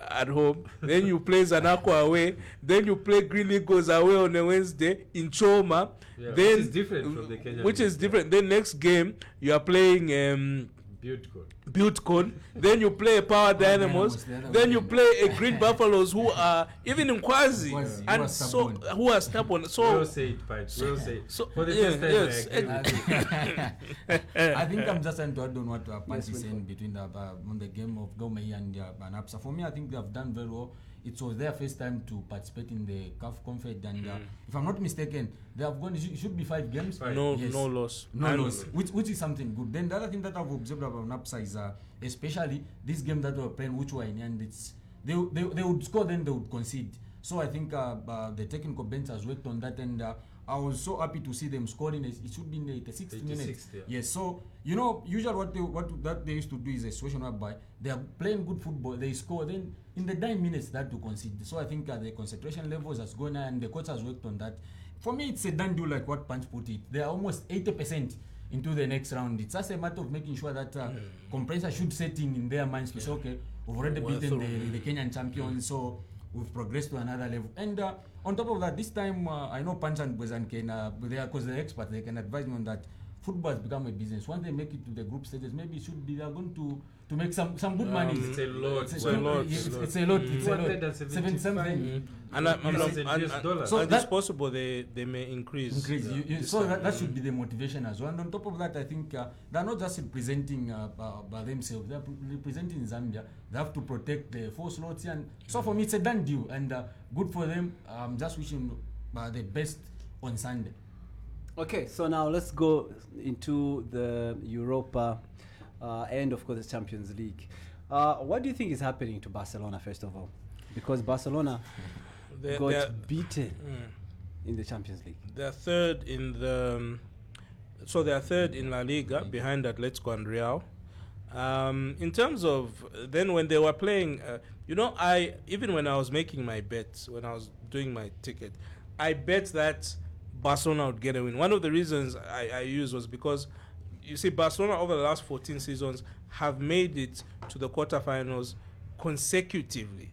C: at home, then you play Zanaco away, then you play Green Eagles away on a Wednesday in Choma. Then,
B: which is different from the Kenyan
C: which is different. Then next game you are playing Butte-Con. Then you play Power Dynamos. Then you play a Green Buffaloes who are even in Kwazi and so who are stubborn. So
B: we'll say it, Pat. We'll say it.
C: So
B: for the first time,
D: I think I'm just trying to add on what Pat is saying between on the game of Gor Mahia and NAPSA. For me, I think they have done very well. It was their first time to participate in the CAF Confed, and if I'm not mistaken, they have gone. It should be 5 games.
C: No loss.
D: No loss, which is something good. Then the other thing that I've observed about NAPSA is especially this game that they were playing, which were in the end, they would score, then they would concede. So I think the technical bench has worked on that, and I was so happy to see them scoring. It should be in the 86th minute.
B: Yeah.
D: Yes. So usually what they used to do is a situation whereby they are playing good football, they score, then in the 9 minutes that to concede. So I think the concentration levels has gone, and the coach has worked on that. For me, it's a done deal, like what Punch put it. They are almost 80% into the next round. It's just a matter of making sure that compressor should set in their minds to say, okay, we've already beaten the Kenyan champions, so we've progressed to another level. And on top of that, this time I know Punch and Bwezan can, because they're experts, they can advise me on that. Football has become a business. Once they make it to the group stages, maybe they are going to make some good money.
B: It's a lot.
D: It's a lot. It's a lot. 77.
C: And so that's possible. They may increase.
D: So that should be the motivation as well. And on top of that, I think they're not just representing by themselves. They're representing Zambia. They have to protect the 4 slots. And so for me, it's a done deal. And good for them. I'm just wishing the best on Sunday.
A: Okay, so now let's go into the Europa and of course the Champions League. What do you think is happening to Barcelona, first of all? Because Barcelona got beaten in the Champions League.
C: They're third in the they're third in La Liga behind Atletico and Real. In terms of then when they were playing, even when I was making my bets, when I was doing my ticket, I bet that Barcelona would get a win. One of the reasons I used was because, you see, Barcelona over the last 14 seasons have made it to the quarterfinals consecutively.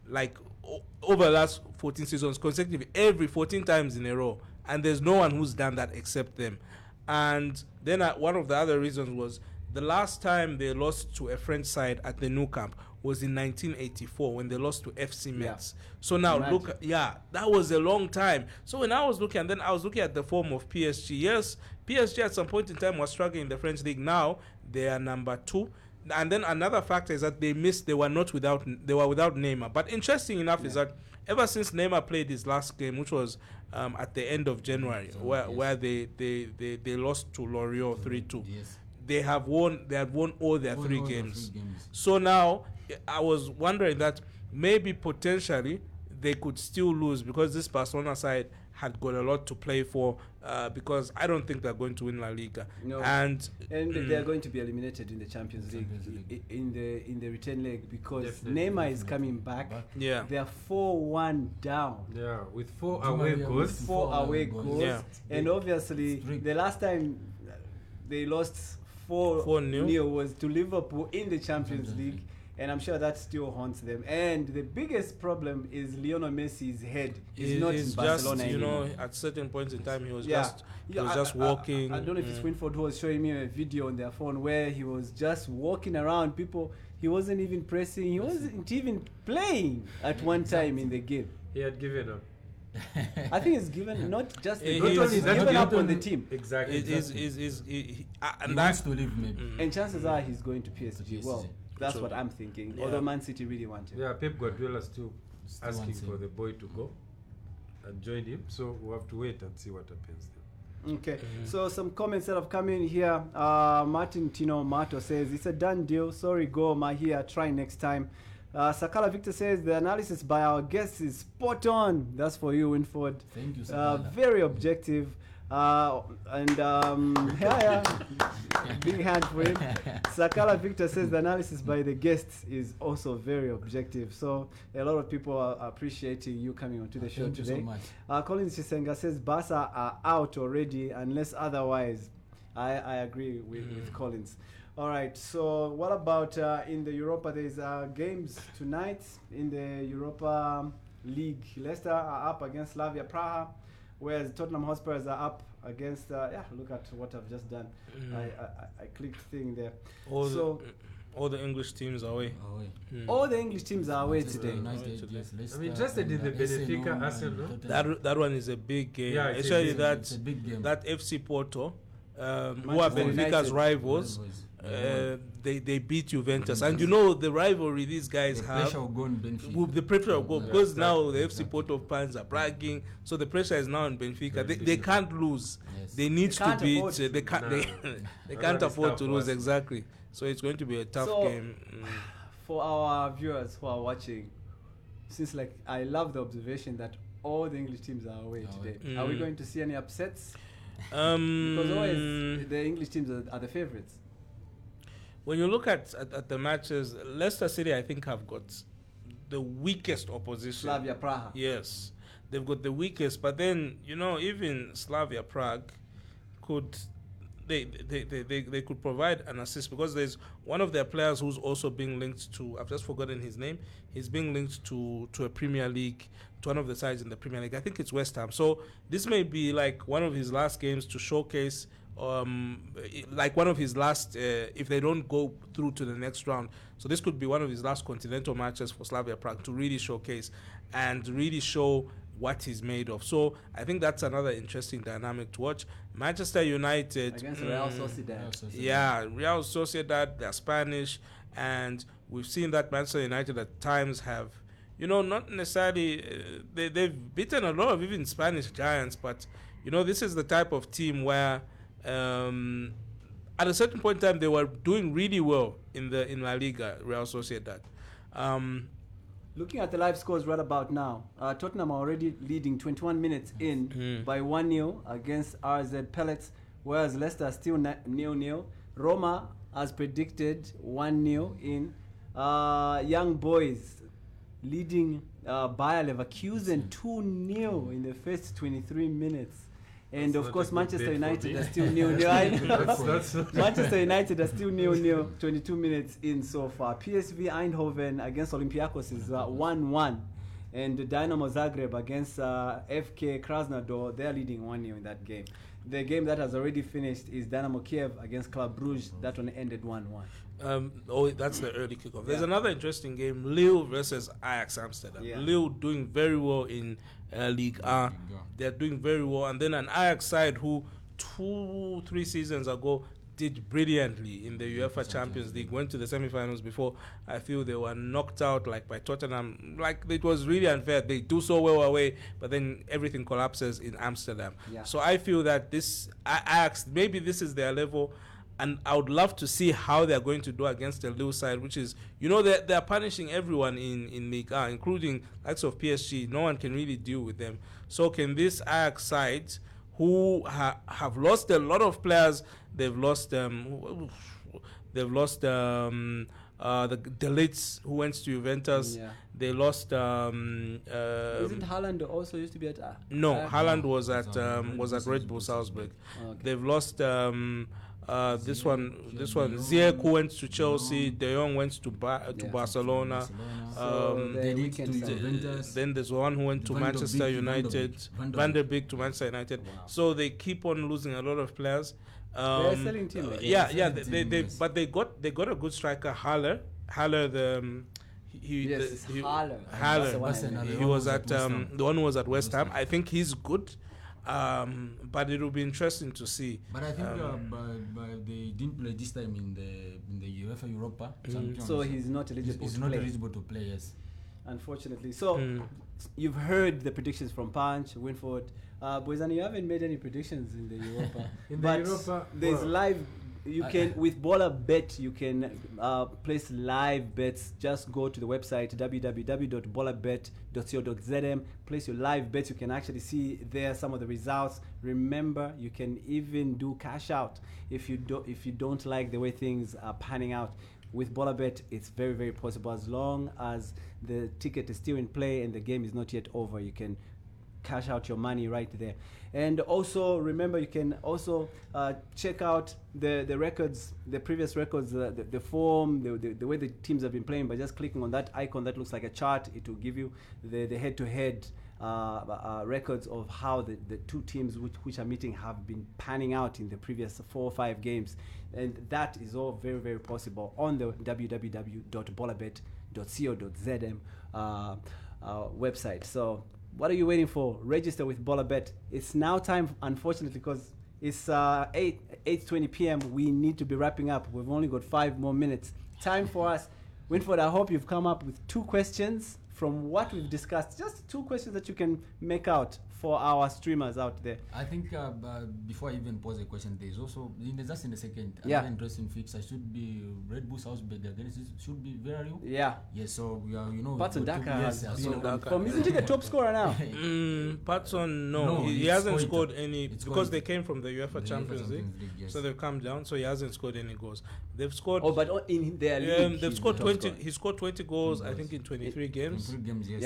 C: Like, over the last 14 seasons consecutively, every 14 times in a row. And there's no one who's done that except them. And then one of the other reasons was the last time they lost to a French side at the Nou Camp was in 1984 when they lost to FC Metz. Yeah. So now that was a long time. So when I was looking, and then I was looking at the form of PSG. Yes, PSG at some point in time was struggling in the French league. Now they are number 2. And then another factor is that they were without Neymar. But interesting enough is that ever since Neymar played his last game, which was at the end of January, where they lost to Lorient 3-2.
D: Yes.
C: They had won all their three games. So now I was wondering that maybe potentially they could still lose because this Barcelona side had got a lot to play for, because I don't think they're going to win La Liga.
A: No.
C: And
A: they are going to be eliminated in the Champions League in the return leg because Neymar is coming back.
C: Yeah,
A: they are 4-1 down.
B: Yeah, with 4 away goals.
A: 4 away goals.
C: Yeah.
A: And obviously the last time they lost 4-0 was to Liverpool in the Champions League. And I'm sure that still haunts them. And the biggest problem is Lionel Messi's head. He's not in Barcelona anymore.
C: At certain points in time, he was just walking.
A: I don't know if it's Winford who was showing me a video on their phone where he was just walking around people. He wasn't even pressing. He wasn't even playing at one time in the game.
B: He had given up.
A: I think he's given not just
C: He's
A: given up on the team.
B: Exactly.
C: And
D: he wants to leave maybe.
A: And chances are he's going to PSG. Well, that's what I'm thinking.
C: Yeah.
A: Although Man City really want him.
B: Yeah, Pep Guardiola still asking for the boy to go and join him. So we'll have to wait and see what happens there.
A: Okay, so some comments that have come in here. Martin Tino Mato says, it's a done deal. Sorry, go Mahia. Try next time. Sakala Victor says, the analysis by our guests is spot on. That's for you, Winford.
D: Thank you, Sakala.
A: Very objective. Big hand for him. Sakala Victor says the analysis by the guests is also very objective. So a lot of people are appreciating you coming onto the show
D: Thank
A: today.
D: you so much.
A: Collins Chisenga says Barca are out already unless otherwise. I agree with Collins. All right, so what about in the Europa? There's games tonight in the Europa League. Leicester are up against Slavia Praha, whereas Tottenham Hotspurs are up against, look at what I've just done. I clicked thing there.
C: All the English teams are away.
A: All the English teams are away today.
B: I'm interested in the Benfica Arsenal.
C: That one is a big game.
B: Yeah,
C: especially
D: it's a big game.
C: that FC Porto, who are Benfica's rivals. They beat Juventus, and you know the rivalry these guys have. The pressure will go because now the FC Porto fans are bragging, so the pressure is now on Benfica. They can't lose.
D: Yes.
C: They need to beat. They can't afford to lose.
B: us.
C: Exactly. So it's going to be a tough game.
A: For our viewers who are watching, since I love the observation that all the English teams are away today. Are we going to see any upsets? Because always the English teams are the favorites.
C: When you look at the matches, Leicester City, I think, have got the weakest opposition.
A: Slavia Praha.
C: Yes, they've got the weakest. But then, even Slavia Prague could they could provide an assist because there's one of their players who's also being linked to. I've just forgotten his name. He's being linked to a Premier League, to one of the sides in the Premier League. I think it's West Ham. So this may be like one of his last games to showcase. Like one of his last, if they don't go through to the next round. So this could be one of his last continental matches for Slavia Prague to really showcase and really show what he's made of. So I think that's another interesting dynamic to watch. Manchester United
A: against Real Sociedad.
C: Yeah, Real Sociedad, they're Spanish, and we've seen that Manchester United at times have, not necessarily, they've beaten a lot of even Spanish giants, but, this is the type of team where at a certain point in time they were doing really well in La Liga, Real Sociedad.
A: Looking at the live scores right about now, Tottenham are already leading 21 minutes in by 1-0 against RZ Pellets, whereas Leicester are still 0-0. Roma, as predicted, 1-0 in. Young Boys leading Bayer Leverkusen 2-0 in the first 23 minutes. And of course, Manchester United are still 0-0. Manchester United are still 0-0, 22 minutes in so far. PSV Eindhoven against Olympiacos is 1-1. And the Dynamo Zagreb against FK Krasnodar, they're leading 1-0 in that game. The game that has already finished is Dynamo Kiev against Club Brugge. That one ended 1-1.
C: That's the early kickoff. There's another interesting game, Lille versus Ajax Amsterdam. Yeah. Lille doing very well in League A. They're doing very well. And then an Ajax side who 2-3 seasons ago did brilliantly in the UEFA Champions League, went to the semi-finals before. I feel they were knocked out like by Tottenham. Like, it was really unfair. They do so well away, but then everything collapses in Amsterdam.
A: Yeah.
C: So I feel that Ajax, maybe this is their level, and I would love to see how they're going to do against the Lille side, which is, they're punishing everyone in Ligue 1, including likes of PSG. No one can really deal with them. So can this Ajax side, who have lost a lot of players, they've lost the Delites, who went to Juventus.
A: Yeah.
C: They lost.
A: Isn't Haaland also used to be at?
C: No, Haaland was at Red Bull Salzburg.
A: Okay.
C: They've lost. This one, Ziyech, who went to Chelsea. De Jong went to Barcelona. Then there's one who went to Manchester United. Van der Beek to Manchester United.
A: Wow.
C: So they keep on losing a lot of players.
A: They're a selling team.
C: But they got a good striker, Haller. Haller,
A: Haller.
C: He was at the one who was at West Ham. I think he's good. But it will be interesting to see.
D: But I think but they didn't play this time in the UEFA Europa Champions.
A: So he's not eligible.
D: He's not eligible to play. Yes,
A: unfortunately. So you've heard the predictions from Punch, Winford. Boys, and you haven't made any predictions in the Europa. There's live. You can with Bolabet. You can place live bets. Just go to the website www.bolabet.co.zm. Place your live bets. You can actually see there some of the results. Remember, you can even do cash out if you don't like the way things are panning out. With Bolabet, it's very, very possible, as long as the ticket is still in play and the game is not yet over. You can cash out your money right there. And also remember, you can also check out the records, the previous records, the form, the way the teams have been playing by just clicking on that icon that looks like a chart. It will give you the head-to-head records of how the two teams which are meeting have been panning out in the previous 4 or 5 games. And that is all very, very possible on the www.bolabet.co.zm website. So what are you waiting for? Register with Bolabet. It's now time, unfortunately, because it's 8:20 p.m. We need to be wrapping up. We've only got 5 more minutes. Time for us. Winford, I hope you've come up with 2 questions from what we've discussed. Just 2 questions that you can make out for our streamers out there.
D: I think before I even pose a question, there's also just in a second
A: Yeah.
D: another interesting fixture should be Red Bull Salzburg against it should be very
A: Yeah.
D: yes. So we are
A: Patson Daka has been
C: Daka.
A: from, isn't he the top scorer now?
C: Patson,
D: No,
C: he
D: it's
C: hasn't
D: Koita.
C: scored any
D: It's
C: because
D: Koita.
C: they came from the UEFA Champions League.
D: Yes.
C: So they've come down. So he hasn't scored any goals. They've scored.
A: Oh, but in their league,
C: they've
A: he's
C: scored
A: the top
C: 20.
A: scorer.
C: He scored 20 goals, I think, in 23 games.
D: 3 games, yes.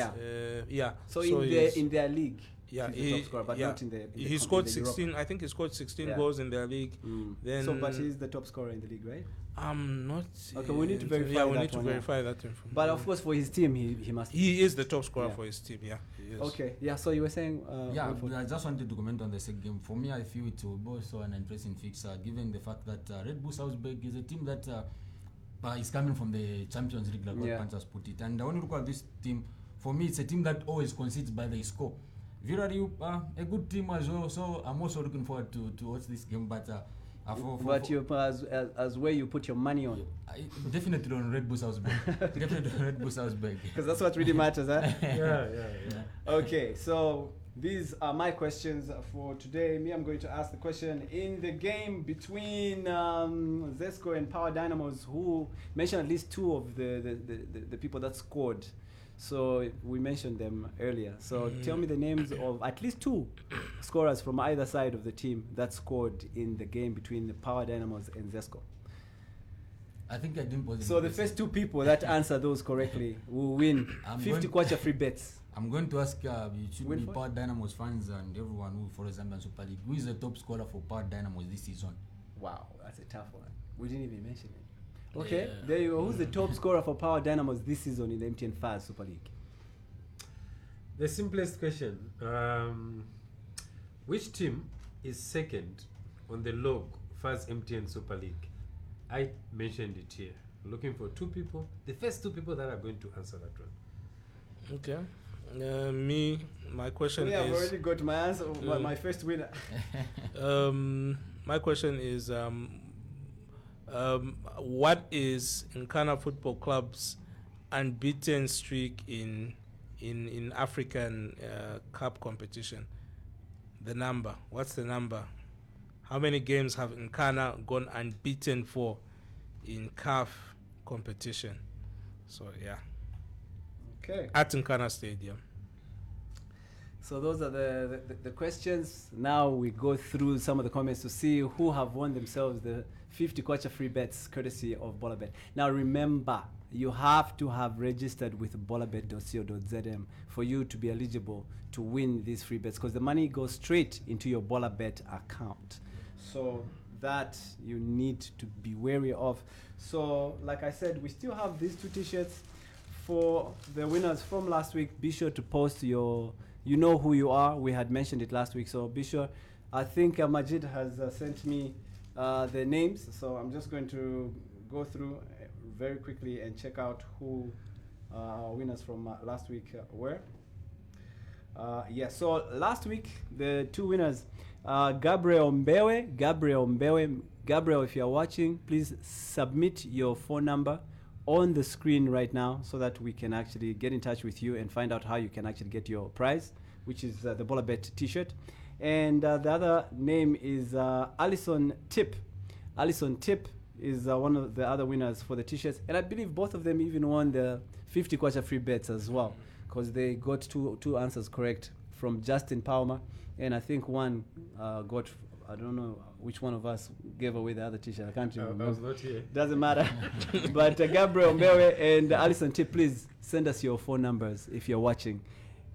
A: Yeah. So
C: he's-
A: in their league,
C: yeah,
A: he's the top scorer, but not in the.
C: He scored 16. I think he scored 16 goals in their league. Then
A: So, but he's the top scorer in the league, right?
C: I'm not.
A: Okay, we need to verify
C: Yeah, we
A: that
C: need to
A: one,
C: verify that information.
A: But of course, for his team, he must.
C: He is the top scorer
A: Yeah.
C: for his team. Yeah. He is.
A: Okay. Yeah. So you were saying. Winford.
D: I just wanted to comment on the second game. For me, I feel it will be also an interesting fixture, given the fact that Red Bull Salzburg is a team that is coming from the Champions League, like what Panthers put it. And when you look at this team, for me, it's a team that always concedes by the score. Villarreal, a good team as well. So I'm also looking forward to watch this game. But
A: but you as where you put your money on.
D: Definitely on Red Bull Salzburg. Definitely on Red Bull Salzburg.
A: Because that's what really matters, huh?
B: Yeah.
A: Okay, so these are my questions for today. I'm going to ask the question in the game between Zesco and Power Dynamos, who mentioned at least 2 of the people that scored. So we mentioned them earlier. So tell me the names of at least 2 scorers from either side of the team that scored in the game between the Power Dynamos and Zesco.
D: I think I didn't pose it.
A: So the first 2 people that answer those correctly will win 50 kwacha free bets.
D: I'm going to ask, it should be
A: Winford?
D: Power Dynamos fans and everyone who follows Zambian Super League. Who is the top scorer for Power Dynamos this season?
A: Wow, that's a tough one. We didn't even mention it. Okay, there you go. Who's the top scorer for Power Dynamos this season in the MTN FAS Super League?
B: The simplest question: which team is second on the log FAS MTN Super League? I mentioned it here. Looking for 2 people. The first 2 people that are going to answer that one.
C: Okay. My question
A: I've
C: is.
A: already got my answer. My first winner.
C: My question is, What is Nkana Football Club's unbeaten streak in African Cup competition? The number. What's the number? How many games have Nkana gone unbeaten for in CAF competition? So yeah.
A: Okay.
C: At Nkana Stadium.
A: So those are the questions. Now we go through some of the comments to see who have won themselves the 50 kwacha free bets courtesy of Bolabet. Now remember, you have to have registered with bolabet.co.zm for you to be eligible to win these free bets, because the money goes straight into your Bolabet account. So that you need to be wary of. So like I said, we still have these 2 t-shirts for the winners from last week. Be sure to post your, you know who you are. We had mentioned it last week, so be sure. I think Majid has sent me the names, so I'm just going to go through very quickly and check out who our winners from last week were. So last week the 2 winners, Gabriel Mbewe. Gabriel, if you are watching, please submit your phone number on the screen right now so that we can actually get in touch with you and find out how you can actually get your prize, which is the Bolabet t-shirt. And the other name is Alison Tip. Alison Tip is one of the other winners for the t-shirts, and I believe both of them even won the 50 kwacha free bets as well, because they got two answers correct from Justin Palmer, and I think one got, I don't know which one of us gave away the other t-shirt. I can't remember.
B: I was not here.
A: Doesn't matter. But Gabriel Mbewe and Alison Tip, please send us your phone numbers if you're watching.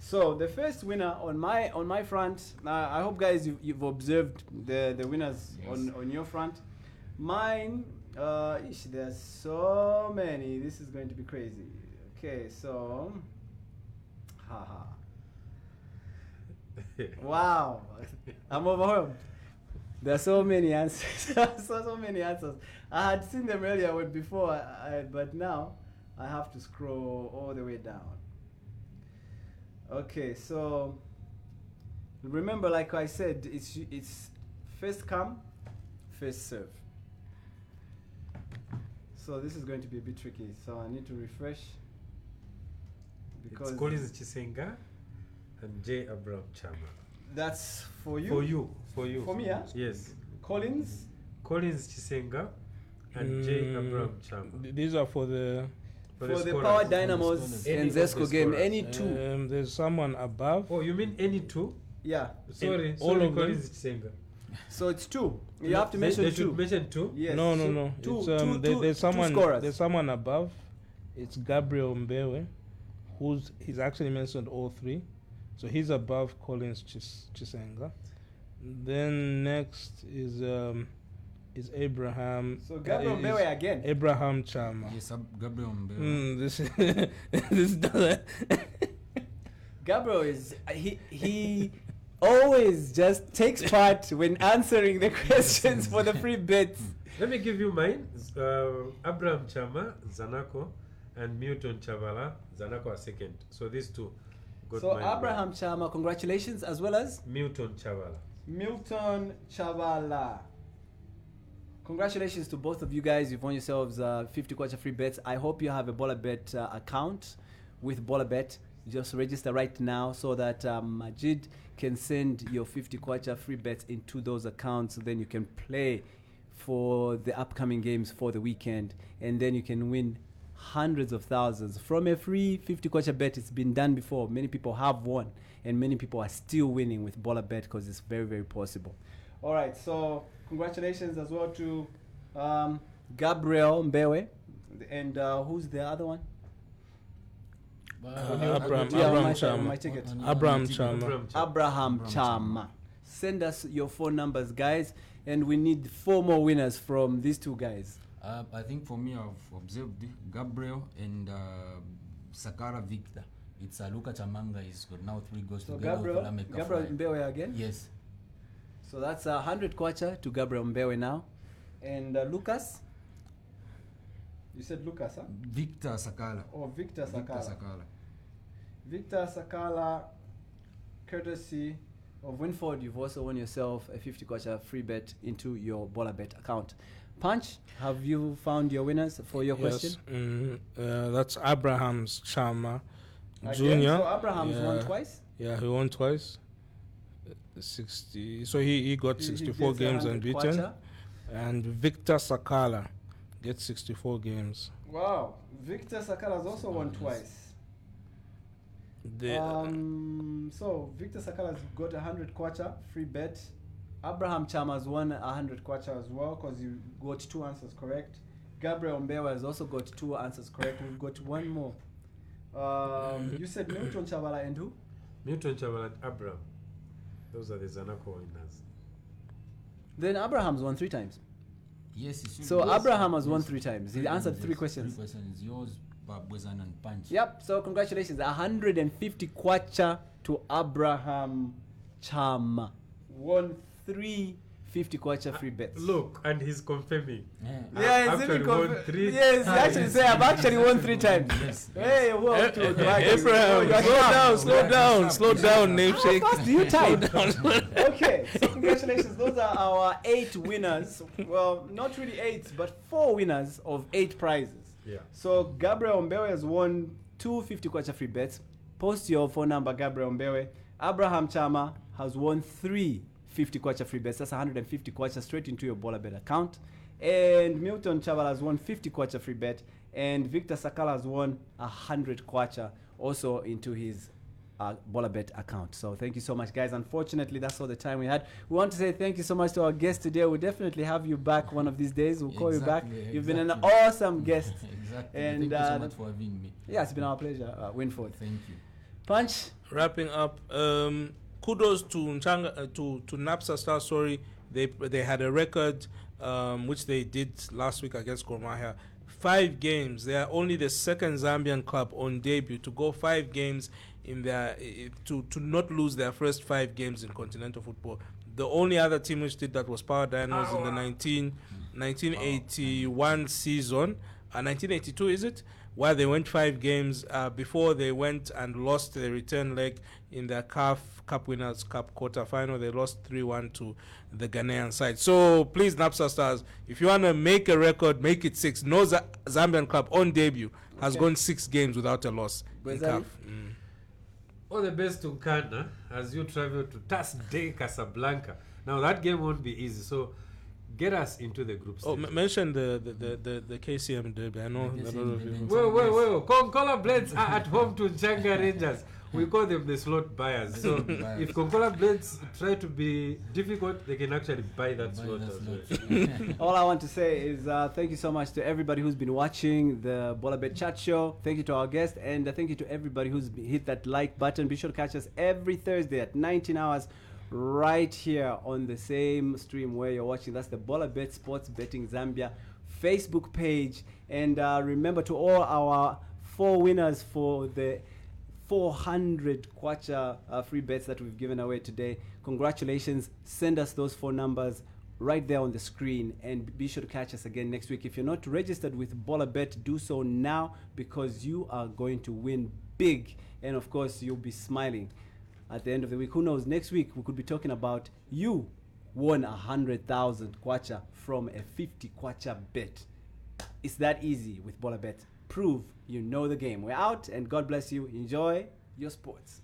A: So the first winner on my front, I hope guys you've observed the winners. Yes. on your front. Mine, there's so many. This is going to be crazy. Okay, so, wow, I'm overwhelmed. There are so many answers. so many answers. I had seen them earlier before, but now I have to scroll all the way down. Okay, so remember, like I said, it's first come, first serve. So this is going to be a bit tricky. So I need to refresh. Because
B: it's Collins Chisenga and J. Abraham Chama.
A: That's for you?
B: For you.
A: For me, yeah?
B: Yes.
A: Collins
B: Chisenga and J. Abraham Chama.
C: These are for the
A: Power Dynamos and Zesco game. Any 2.
C: There's someone above.
B: Oh, you mean any 2?
A: Yeah.
B: Sorry, Collins Chisenga.
A: So it's 2. You have to mention 2.
B: Should mention 2?
A: Yes.
C: No. There's someone.
A: Scorers.
C: There's someone above. It's Gabriel Mbewe, he's actually mentioned all 3. So he's above Collins Chisenga. Then next is Abraham.
A: So Gabriel Mbewe again.
C: Abraham Chama.
D: Yes, Gabriel Mbewe.
C: This doesn't.
A: Gabriel is he always just takes part when answering the questions for the free bets.
B: Let me give you mine. Abraham Chama, Zanako, and Milton Chavala, Zanako are second. So these 2 got
A: so
B: mine.
A: Abraham Chama, congratulations, as well as
B: Milton Chavala.
A: Milton Chavala. Congratulations to both of you guys. You've won yourselves 50 kwacha free bets. I hope you have a Bolabet account with Bolabet. Just register right now so that Majid can send your 50 kwacha free bets into those accounts. So then you can play for the upcoming games for the weekend, and then you can win hundreds of thousands from a free 50 kwacha bet. It's been done before. Many people have won, and many people are still winning with Bolabet because it's very, very possible. All right, so congratulations as well to Gabriel Mbewe, and who's the other one?
C: Abraham
A: Chama. Send us your phone numbers, guys, and we need 4 more winners from these 2 guys.
D: I think for me, I've observed Gabriel and Sakara Victor. It's Luka Chamanga. He's got now 3 goals
A: so
D: together.
A: Gabriel Mbewe again?
D: Yes.
A: So that's 100 kwacha to Gabriel Mbewe now. And Lucas? You said Lucas, huh?
D: Victor Sakala.
A: Oh, Victor Sakala. Victor Sakala, courtesy of Winford, you've also won yourself a 50 kwacha free bet into your Bolabet account. Punch, have you found your winners for your question?
C: That's Abraham's Chama
A: Again,
C: Jr.
A: so Abraham's won twice?
C: Yeah, he won twice. 60. So he got 64
A: gets
C: games
A: 100
C: unbeaten.
A: kwacha.
C: And Victor Sakala gets 64 games.
A: Wow. Victor Sakala's also won twice. So Victor Sakala's got 100 kwacha, free bet. Abraham Chama's won 100 kwacha as well because you got 2 answers correct. Gabriel Mbewa has also got 2 answers correct. We've got one more. You said Milton Chavala and who?
B: Milton Chavala and Abraham. Those are the Zanaco winners.
A: Then Abraham's won 3 times.
D: Yes, it should
A: So
D: be.
A: Abraham has won 3 times. He answered 3
D: 3
A: questions.
D: 3 questions. Yours, Babwezan and Punch.
A: Yep. So congratulations. 150 kwacha to Abraham Chama. Won 350 kwacha free bets.
B: Look, and he's confirming.
A: Yeah,
B: I've
A: he's even
B: actually won 3
A: Yes, he actually say I've actually won 3 times.
D: Yes.
A: Hey, whoa,
C: Abraham, slow down,
A: How
C: namesake.
A: fast do you type? Okay, so congratulations. Those are our 8 winners. Well, not really 8, but 4 winners of 8 prizes.
B: Yeah.
A: So Gabriel Mbewe has won 250 kwacha free bets. Post your phone number, Gabriel Mbewe. Abraham Chama has won 350 kwacha free bets. That's 150 kwacha straight into your Bolabet account. And Milton Chavala has won 50 kwacha free bet. And Victor Sakala has won 100 kwacha also into his Bolabet account. So thank you so much, guys. Unfortunately, that's all the time we had. We want to say thank you so much to our guest today. We'll definitely have you back one of these days. We'll call you back. You've been an awesome guest.
D: Exactly.
A: And
D: thank you so much for having me.
A: Yeah, it's been our pleasure. Winford.
D: Thank you.
A: Punch.
C: Wrapping up, kudos to Nchanga, to Napsa Star. Sorry, they had a record which they did last week against Gor Mahia. 5 games. They are only the second Zambian club on debut to go 5 games in their to not lose their first 5 games in continental football. The only other team which did that was Power Dinos in the 1981 season, 1982 is it? Where they went 5 games before they went and lost the return leg in their CAF Cup Winners' Cup quarter-final. They lost 3-1 to the Ghanaian side. So please, Napsa Stars, if you want to make a record, make it 6. No Zambian club on debut has gone 6 games without a loss in CAF.
B: All the best to Kana as you travel to Thursday, Casablanca. Now that game won't be easy, so get us into the group stage.
C: Mention the KCM derby. I know a lot of you.
B: Wait. Concola Blades are at home to Nchanga Rangers. We call them the slot buyers. So if Concola Blades try to be difficult, they can actually buy that slot as well.
A: All I want to say is thank you so much to everybody who's been watching the Bolabet Chat Show. Thank you to our guest, and thank you to everybody who's hit that like button. Be sure to catch us every Thursday at 19 hours right here on the same stream where you're watching. That's the Bolabet Sports Betting Zambia Facebook page. And remember, to all our 4 winners for the 400 kwacha free bets that we've given away today, congratulations. Send us those 4 numbers right there on the screen, and be sure to catch us again next week. If you're not registered with Bolabet, do so now, because you are going to win big, and of course you'll be smiling at the end of the week. Who knows, next week we could be talking about you won 100,000 kwacha from a 50 kwacha bet. It's that easy with Bolabet. Prove you know the game. We're out, and God bless you. Enjoy your sports.